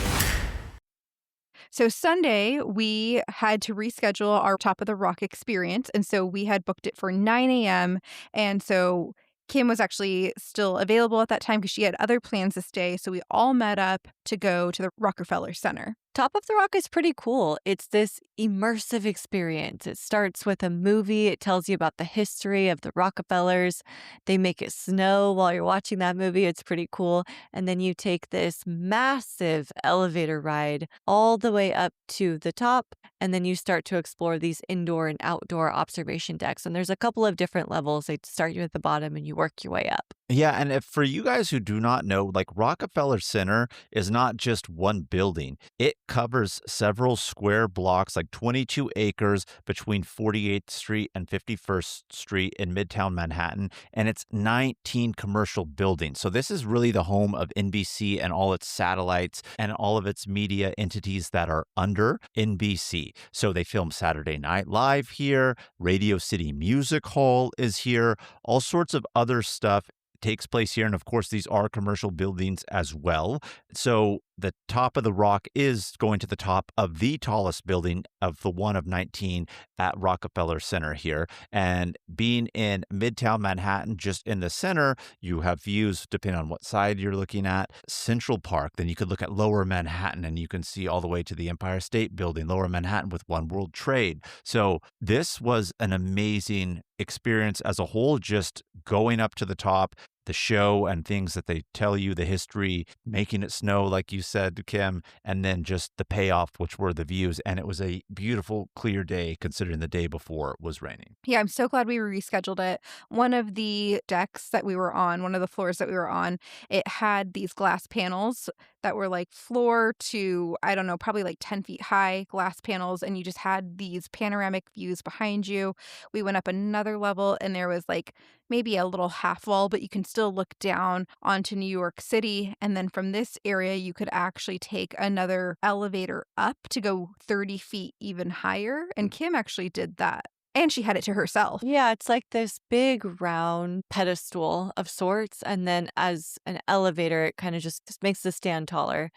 So Sunday, we had to reschedule our Top of the Rock experience. And so we had booked it for 9 a.m. And so Kim was actually still available at that time because she had other plans this day. So we all met up to go to the Rockefeller Center. Top of the Rock is pretty cool. It's this immersive experience. It starts with a movie. It tells you about the history of the Rockefellers. They make it snow while you're watching that movie. It's pretty cool. And then you take this massive elevator ride all the way up to the top. And then you start to explore these indoor and outdoor observation decks. And there's a couple of different levels. They start you at the bottom and you work your way up. Yeah, and if for you guys who do not know, like Rockefeller Center is not just one building. It covers several square blocks, like 22 acres between 48th Street and 51st Street in Midtown Manhattan, and it's 19 commercial buildings. So this is really the home of NBC and all its satellites and all of its media entities that are under NBC. So they film Saturday Night Live here, Radio City Music Hall is here, all sorts of other stuff takes place here. And of course, these are commercial buildings as well. So the Top of the Rock is going to the top of the tallest building of the one of 19 at Rockefeller Center here. And being in Midtown Manhattan, just in the center, you have views, depending on what side you're looking at, Central Park. Then you could look at Lower Manhattan and you can see all the way to the Empire State Building, Lower Manhattan with One World Trade. So this was an amazing experience as a whole, just going up to the top, the show and things that they tell you, the history, making it snow, like you said, Kim, and then just the payoff, which were the views. And it was a beautiful, clear day, considering the day before was raining. Yeah, I'm so glad we rescheduled it. One of the decks that we were on, one of the floors that we were on, it had these glass panels that were like floor to, I don't know, probably like 10 feet high glass panels. And you just had these panoramic views behind you. We went up another level and there was like maybe a little half wall, but you can still look down onto New York City. And then from this area, you could actually take another elevator up to go 30 feet even higher. And Kim actually did that. And she had it to herself. Yeah, it's like this big round pedestal of sorts. And then as an elevator, it kind of just makes the stand taller.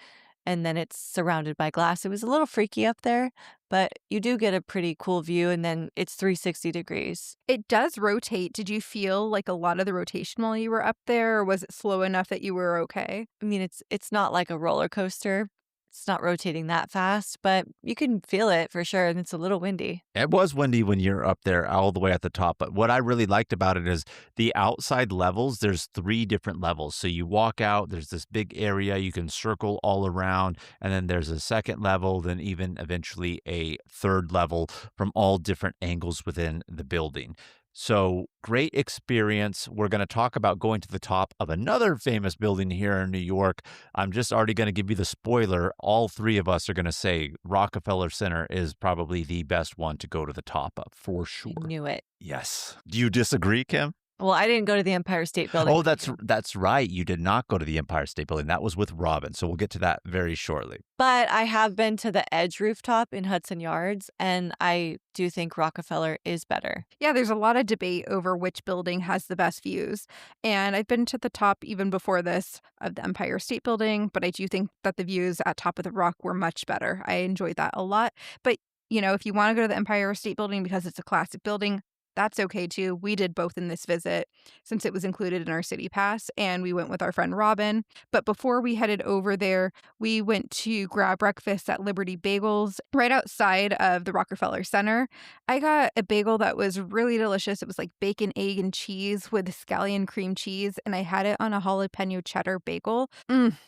And then it's surrounded by glass. It was a little freaky up there, but you do get a pretty cool view. And then it's 360 degrees. It does rotate. Did you feel like a lot of the rotation while you were up there, or was it slow enough that you were okay? I mean, it's not like a roller coaster. It's not rotating that fast, but you can feel it for sure. And it's a little windy. It was windy when you're up there all the way at the top. But what I really liked about it is the outside levels. There's 3 different levels. So you walk out, there's this big area. You can circle all around. And then there's a second level, then even eventually a third level from all different angles within the building. So great experience. We're going to talk about going to the top of another famous building here in New York. I'm just already going to give you the spoiler. All 3 of us are going to say Rockefeller Center is probably the best one to go to the top of for sure. I knew it. Yes. Do you disagree, Kim? Well, I didn't go to the Empire State Building. Oh, that's right. You did not go to the Empire State Building. That was with Robin. So we'll get to that very shortly. But I have been to the Edge rooftop in Hudson Yards, and I do think Rockefeller is better. Yeah, there's a lot of debate over which building has the best views. And I've been to the top even before this of the Empire State Building, but I do think that the views at Top of the Rock were much better. I enjoyed that a lot. But, if you want to go to the Empire State Building because it's a classic building, that's okay too. We did both in this visit since it was included in our city pass, and we went with our friend Robin. But before we headed over there, we went to grab breakfast at Liberty Bagels right outside of the Rockefeller Center. I got a bagel that was really delicious. It was like bacon, egg, and cheese with scallion cream cheese, and I had it on a jalapeno cheddar bagel.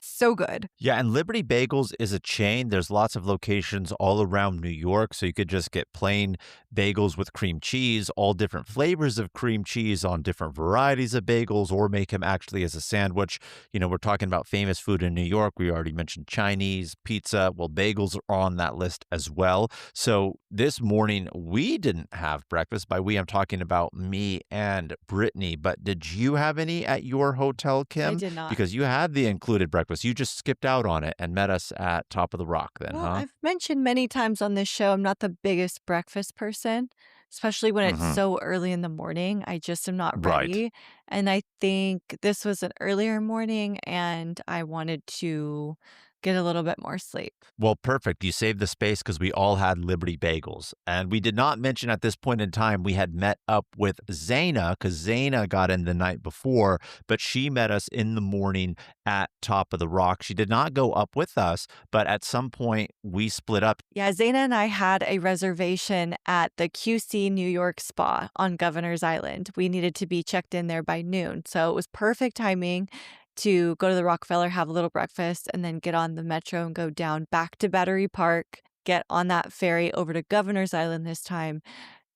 So good. Yeah, and Liberty Bagels is a chain. There's lots of locations all around New York, so you could just get plain bagels with cream cheese, all different flavors of cream cheese on different varieties of bagels, or make them actually as a sandwich. We're talking about famous food in New York. We already mentioned Chinese, pizza. Well, bagels are on that list as well. So this morning, we didn't have breakfast. By we, I'm talking about me and Brittany. But did you have any at your hotel, Kim? I did not. Because you had the included breakfast. You just skipped out on it and met us at Top of the Rock then, Well, huh? I've mentioned many times on this show, I'm not the biggest breakfast person, especially when it's so early in the morning. I just am not Right. ready. And I think this was an earlier morning and I wanted to get a little bit more sleep. Well, perfect. You saved the space because we all had Liberty Bagels. And we did not mention at this point in time we had met up with Zaina because Zaina got in the night before, but she met us in the morning at Top of the Rock. She did not go up with us, but at some point we split up. Yeah, Zaina and I had a reservation at the QC New York Spa on Governor's Island. We needed to be checked in there by noon. So it was perfect timing to go to the Rockefeller, have a little breakfast, and then get on the metro and go down back to Battery Park, get on that ferry over to Governor's Island this time.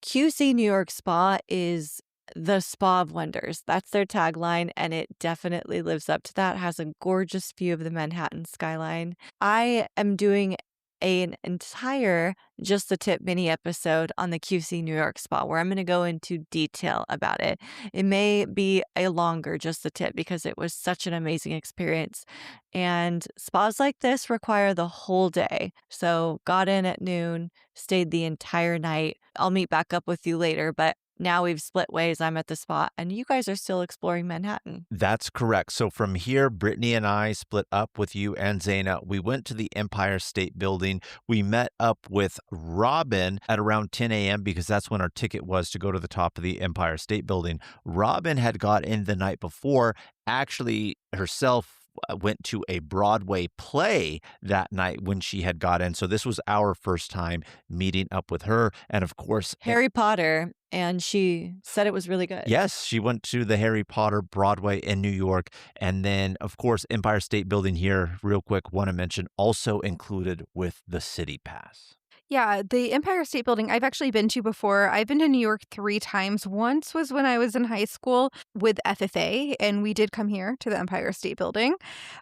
QC New York Spa is the spa of wonders. That's their tagline, and it definitely lives up to that. It has a gorgeous view of the Manhattan skyline. I am doing an entire Just the Tip mini episode on the QC New York Spa where I'm going to go into detail about it. It may be a longer Just the Tip because it was such an amazing experience. And spas like this require the whole day. So got in at noon, stayed the entire night. I'll meet back up with you later, but now we've split ways. I'm at the spot and you guys are still exploring Manhattan. That's correct. So from here, Brittany and I split up with you and Zaina. We went to the Empire State Building. We met up with Robin at around 10 a.m. because that's when our ticket was to go to the top of the Empire State Building. Robin had got in the night before, actually herself went to a Broadway play that night when she had got in. So this was our first time meeting up with her. And of course, Harry Potter. And she said it was really good. Yes, she went to the Harry Potter Broadway in New York. And then, of course, Empire State Building here, real quick, want to mention, also included with the City Pass. Yeah, the Empire State Building I've actually been to before. I've been to New York 3 times. Once was when I was in high school with FFA, and we did come here to the Empire State Building.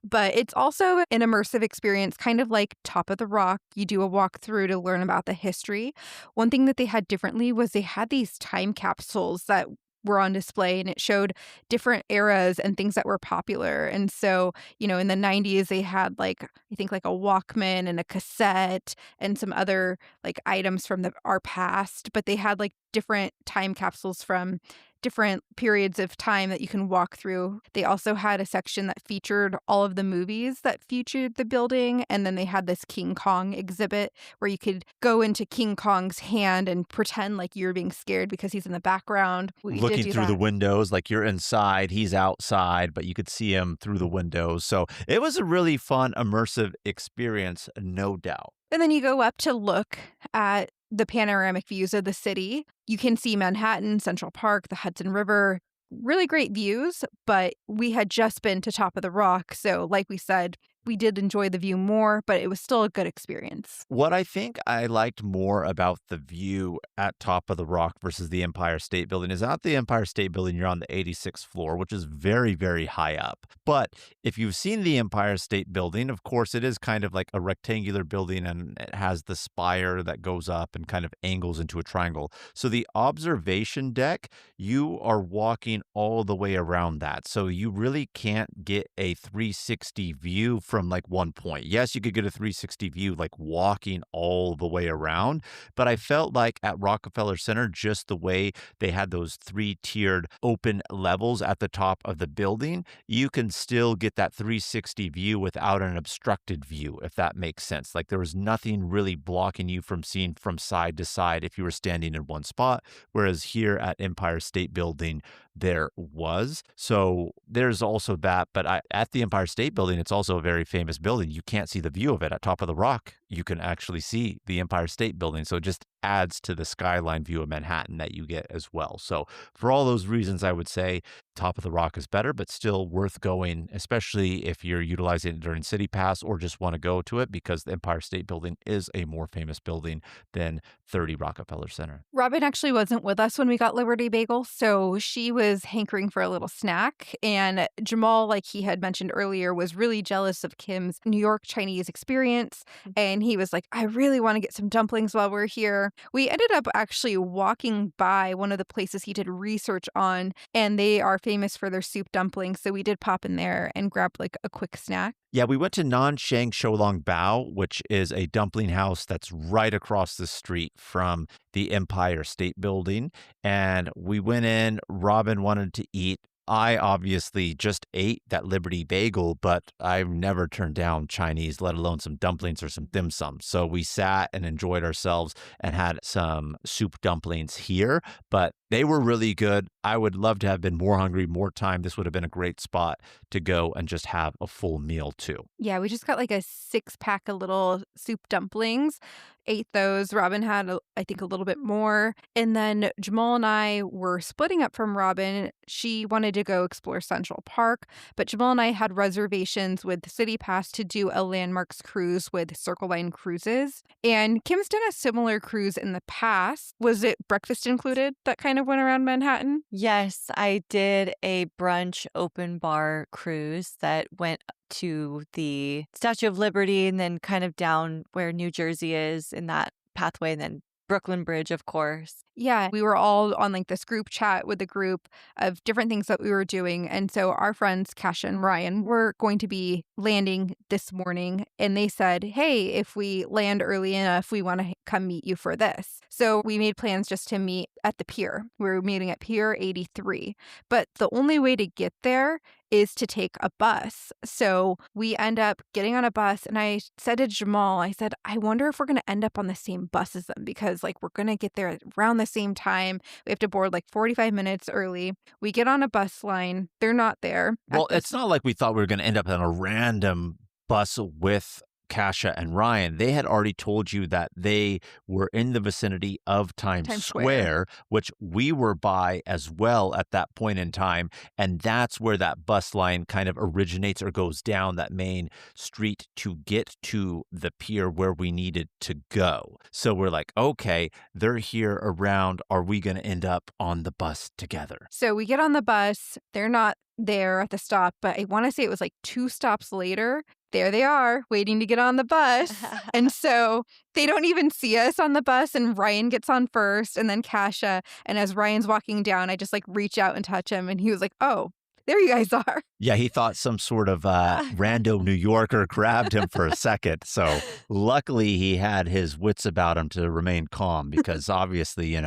But it's also an immersive experience, kind of like Top of the Rock. You do a walkthrough to learn about the history. One thing that they had differently was they had these time capsules that were on display, and it showed different eras and things that were popular. And so, in the 90s, they had I think a Walkman and a cassette and some other items from our past, but they had different time capsules from different periods of time that you can walk through. They also had a section that featured all of the movies that featured the building. And then they had this King Kong exhibit where you could go into King Kong's hand and pretend like you're being scared because he's in the background. Looking through the windows, like you're inside, he's outside, but you could see him through the windows. So it was a really fun, immersive experience, no doubt. And then you go up to look at the panoramic views of the city. You can see Manhattan, Central Park, the Hudson River, really great views, but we had just been to Top of the Rock. So like we said, we did enjoy the view more, but it was still a good experience. What I think I liked more about the view at Top of the Rock versus the Empire State Building is at the Empire State Building, you're on the 86th floor, which is very, very high up. But if you've seen the Empire State Building, of course, it is kind of like a rectangular building and it has the spire that goes up and kind of angles into a triangle. So the observation deck, you are walking all the way around that. So you really can't get a 360 view from one point. Yes, you could get a 360 view walking all the way around, but I felt like at Rockefeller Center, just the way they had those 3-tiered open levels at the top of the building, you can still get that 360 view without an obstructed view, if that makes sense. There was nothing really blocking you from seeing from side to side if you were standing in one spot, whereas here at Empire State Building, there was. So there's also that, but at the Empire State Building, it's also a very famous building. You can't see the view of it. At Top of the Rock, you can actually see the Empire State Building. So it just adds to the skyline view of Manhattan that you get as well. So for all those reasons, I would say Top of the Rock is better, but still worth going, especially if you're utilizing it during City Pass or just want to go to it, because the Empire State Building is a more famous building than 30 Rockefeller Center. Robin actually wasn't with us when we got Liberty Bagel, so she was hankering for a little snack. And Jamal, like he had mentioned earlier, was really jealous of Kim's New York Chinese experience. And he was like, I really want to get some dumplings while we're here. We ended up actually walking by one of the places he did research on, and they are famous for their soup dumplings. So we did pop in there and grab a quick snack. Yeah, we went to Nansheng Shoulong Bao, which is a dumpling house that's right across the street from the Empire State Building. And we went in, Robin wanted to eat. I obviously just ate that Liberty Bagel, but I've never turned down Chinese, let alone some dumplings or some dim sum. So we sat and enjoyed ourselves and had some soup dumplings here, but they were really good. I would love to have been more hungry, more time. This would have been a great spot to go and just have a full meal too. Yeah, we just got a 6-pack of little soup dumplings, ate those. Robin had, I think, a little bit more. And then Jamal and I were splitting up from Robin. She wanted to go explore Central Park, but Jamal and I had reservations with City Pass to do a landmarks cruise with Circle Line Cruises. And Kim's done a similar cruise in the past. Was it breakfast included that kind of went around Manhattan? Yes, I did a brunch open bar cruise that went to the Statue of Liberty and then kind of down where New Jersey is in that pathway, and then Brooklyn Bridge, of course. Yeah, we were all on this group chat with a group of different things that we were doing. And so our friends, Kasha and Ryan, were going to be landing this morning. And they said, hey, if we land early enough, we want to come meet you for this. So we made plans just to meet at the pier. We were meeting at Pier 83. But the only way to get there is to take a bus. So we end up getting on a bus. And I said to Jamal, I said, I wonder if we're going to end up on the same bus as them, because we're going to get there around the same time. We have to board 45 minutes early. We get on a bus line. They're not there. Well, it's not like we thought we were going to end up on a random bus with Kasha and Ryan. They had already told you that they were in the vicinity of Times Square, which we were by as well at that point in time. And that's where that bus line kind of originates or goes down that main street to get to the pier where we needed to go. So we're like, okay, they're here around. Are we going to end up on the bus together? So we get on the bus. They're not there at the stop, but I want to say it was like 2 stops later. There they are, waiting to get on the bus. And so they don't even see us on the bus. And Ryan gets on first and then Kasha. And as Ryan's walking down, I just like reach out and touch him. And he was like, oh, there you guys are. Yeah, he thought some sort of rando New Yorker grabbed him for a second. So luckily he had his wits about him to remain calm because obviously,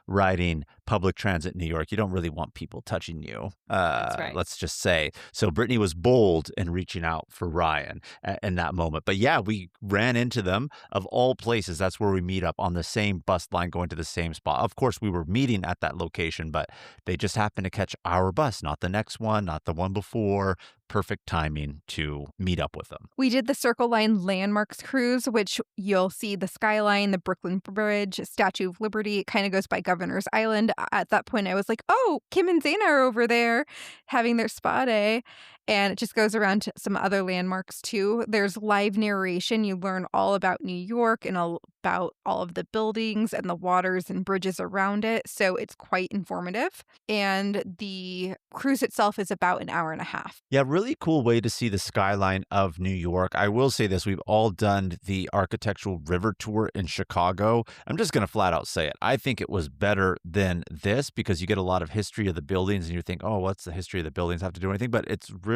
riding public transit in New York, you don't really want people touching you. That's right. Let's just say. So Brittany was bold in reaching out for Ryan in that moment. But yeah, we ran into them of all places. That's where we meet up on the same bus line going to the same spot. Of course, we were meeting at that location, but they just happened to catch our bus, not the next one, not the one before. Perfect timing to meet up with them. We did the Circle Line Landmarks cruise, which you'll see the skyline, the Brooklyn Bridge, Statue of Liberty. It kind of goes by Governor's Island. At that point, I was like, oh, Kim and Zaina are over there having their spa day. And it just goes around to some other landmarks, too. There's live narration. You learn all about New York and about all of the buildings and the waters and bridges around it. So it's quite informative. And the cruise itself is about an hour and a half. Yeah, really cool way to see the skyline of New York. I will say this. We've all done the architectural river tour in Chicago. I'm just going to flat out say it. I think it was better than this because you get a lot of history of the buildings and you think, oh, what's the history of the buildings have to do anything? But it's really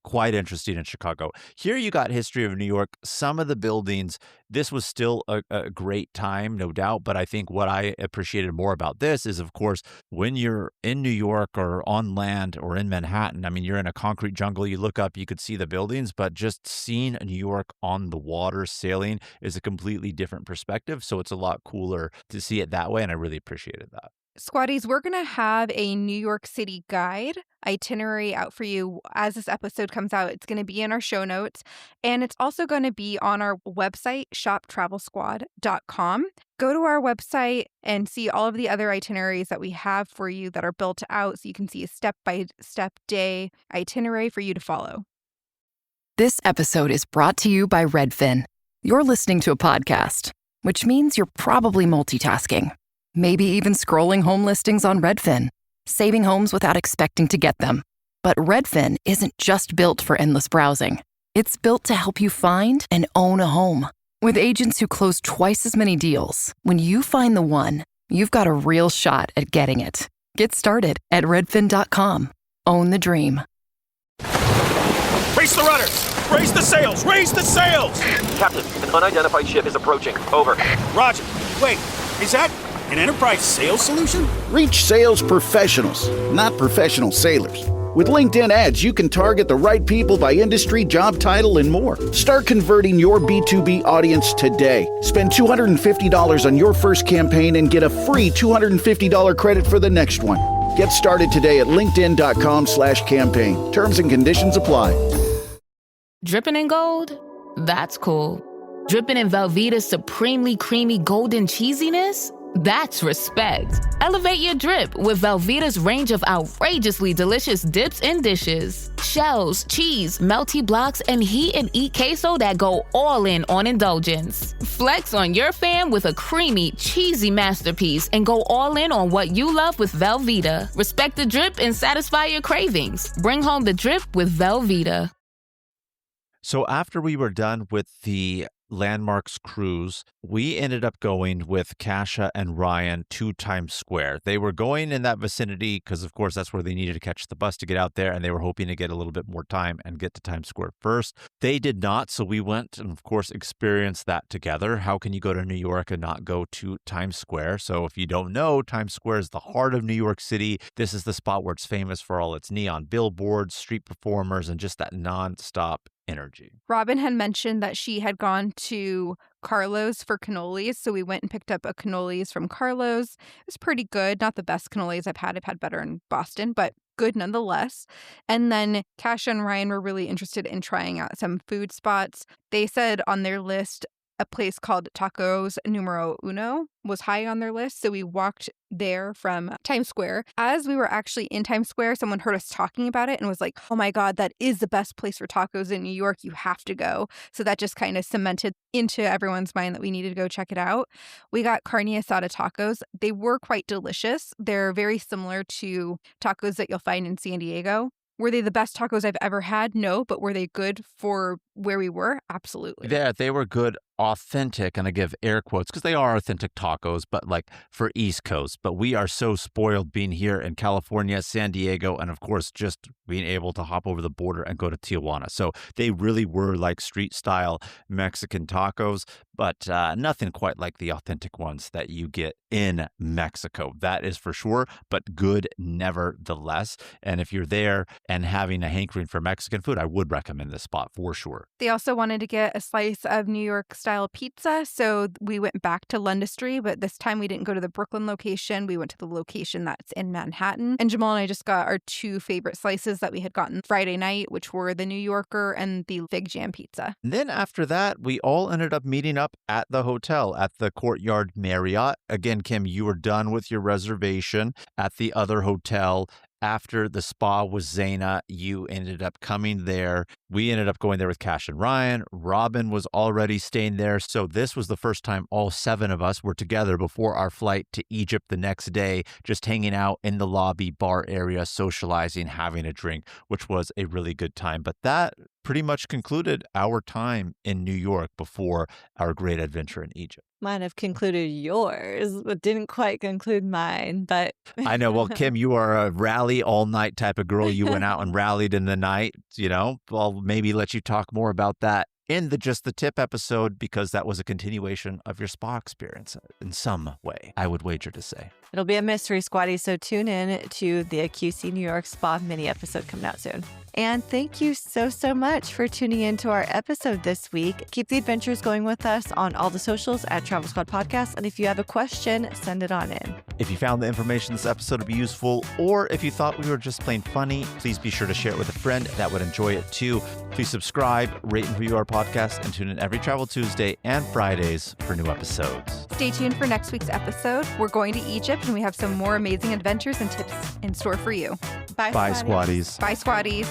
quite interesting in Chicago. Here you got history of New York. Some of the buildings, this was still a great time, no doubt. But I think what I appreciated more about this is, of course, when you're in New York or on land or in Manhattan, I mean, you're in a concrete jungle. You look up, you could see the buildings, but just seeing New York on the water sailing is a completely different perspective. So it's a lot cooler to see it that way. And I really appreciated that. Squatties, we're going to have a New York City guide itinerary out for you as this episode comes out. It's going to be in our show notes, and it's also going to be on our website, shoptravelsquad.com. Go to our website and see all of the other itineraries that we have for you that are built out so you can see a step-by-step day itinerary for you to follow. This episode is brought to you by Redfin. You're listening to a podcast, which means you're probably multitasking. Maybe even scrolling home listings on Redfin, saving homes without expecting to get them. But Redfin isn't just built for endless browsing. It's built to help you find and own a home. With agents who close twice as many deals, when you find the one, you've got a real shot at getting it. Get started at redfin.com. Own the dream. Raise the rudders! Raise the sails! Raise the sails! Captain, an unidentified ship is approaching. Over. Roger. Wait, is that an enterprise sales solution? Reach sales professionals, not professional sailors. With LinkedIn ads, you can target the right people by industry, job title, and more. Start converting your B2B audience today. Spend $250 on your first campaign and get a free $250 credit for the next one. Get started today at linkedin.com/campaign. Terms and conditions apply. Dripping in gold? That's cool. Dripping in Velveeta's supremely creamy golden cheesiness? That's respect. Elevate your drip with Velveeta's range of outrageously delicious dips and dishes. Shells, cheese, melty blocks, and heat and eat queso that go all in on indulgence. Flex on your fam with a creamy, cheesy masterpiece and go all in on what you love with Velveeta. Respect the drip and satisfy your cravings. Bring home the drip with Velveeta. So after we were done with the Landmarks cruise, we ended up going with Kasha and Ryan to Times Square. They were going in that vicinity because, of course, that's where they needed to catch the bus to get out there, and they were hoping to get a little bit more time and get to Times Square first. They did not, so we went and, of course, experienced that together. How can you go to New York and not go to Times Square? So if you don't know, Times Square is the heart of New York City. This is the spot where it's famous for all its neon billboards, street performers, and just that nonstop energy. Robin had mentioned that she had gone to Carlo's for cannolis, so we went and picked up a cannolis from Carlo's. It was pretty good. Not the best cannolis I've had. I've had better in Boston, but good nonetheless. And then Kasha and Ryan were really interested in trying out some food spots. They said on their list a place called Tacos Numero Uno was high on their list. So we walked there from Times Square. As we were actually in Times Square, someone heard us talking about it and was like, oh my God, that is the best place for tacos in New York. You have to go. So that just kind of cemented into everyone's mind that we needed to go check it out. We got carne asada tacos. They were quite delicious. They're very similar to tacos that you'll find in San Diego. Were they the best tacos I've ever had? No, but were they good for where we were? Absolutely. Yeah, they were good, authentic, and I give air quotes because they are authentic tacos, but like for East Coast. But we are so spoiled being here in California, San Diego, and of course, just being able to hop over the border and go to Tijuana. So they really were like street style Mexican tacos, but nothing quite like the authentic ones that you get in Mexico. That is for sure, but good nevertheless. And if you're there and having a hankering for Mexican food, I would recommend this spot for sure. They also wanted to get a slice of New York style pizza. So we went back to Lundistry, but this time we didn't go to the Brooklyn location. We went to the location that's in Manhattan. And Jamal and I just got our two favorite slices that we had gotten Friday night, which were the New Yorker and the Fig Jam pizza. And then after that, we all ended up meeting up at the hotel at the Courtyard Marriott. Again, Kim, you were done with your reservation at the other hotel. After the spa was Zaina, you ended up coming there. We ended up going there with Cash and Ryan. Robin was already staying there. So this was the first time all 7 of us were together before our flight to Egypt the next day, just hanging out in the lobby bar area, socializing, having a drink, which was a really good time. But that pretty much concluded our time in New York before our great adventure in Egypt. Might have concluded yours, but didn't quite conclude mine. But I know. Well, Kim, you are a rally all night type of girl. You went out and rallied in the night, you know. I'll maybe let you talk more about that in the Just the Tip episode, because that was a continuation of your spa experience in some way, I would wager to say. It'll be a mystery, Squatty, so tune in to the QC New York Spa mini episode coming out soon. And thank you so much for tuning in to our episode this week. Keep the adventures going with us on all the socials at Travel Squad Podcast. And if you have a question, send it on in. If you found the information in this episode to be useful, or if you thought we were just plain funny, please be sure to share it with a friend that would enjoy it too. Please subscribe, rate and review our podcast, and tune in every Travel Tuesday and Fridays for new episodes. Stay tuned for next week's episode. We're going to Egypt, and we have some more amazing adventures and tips in store for you. Bye, Squatties. Bye, Squatties.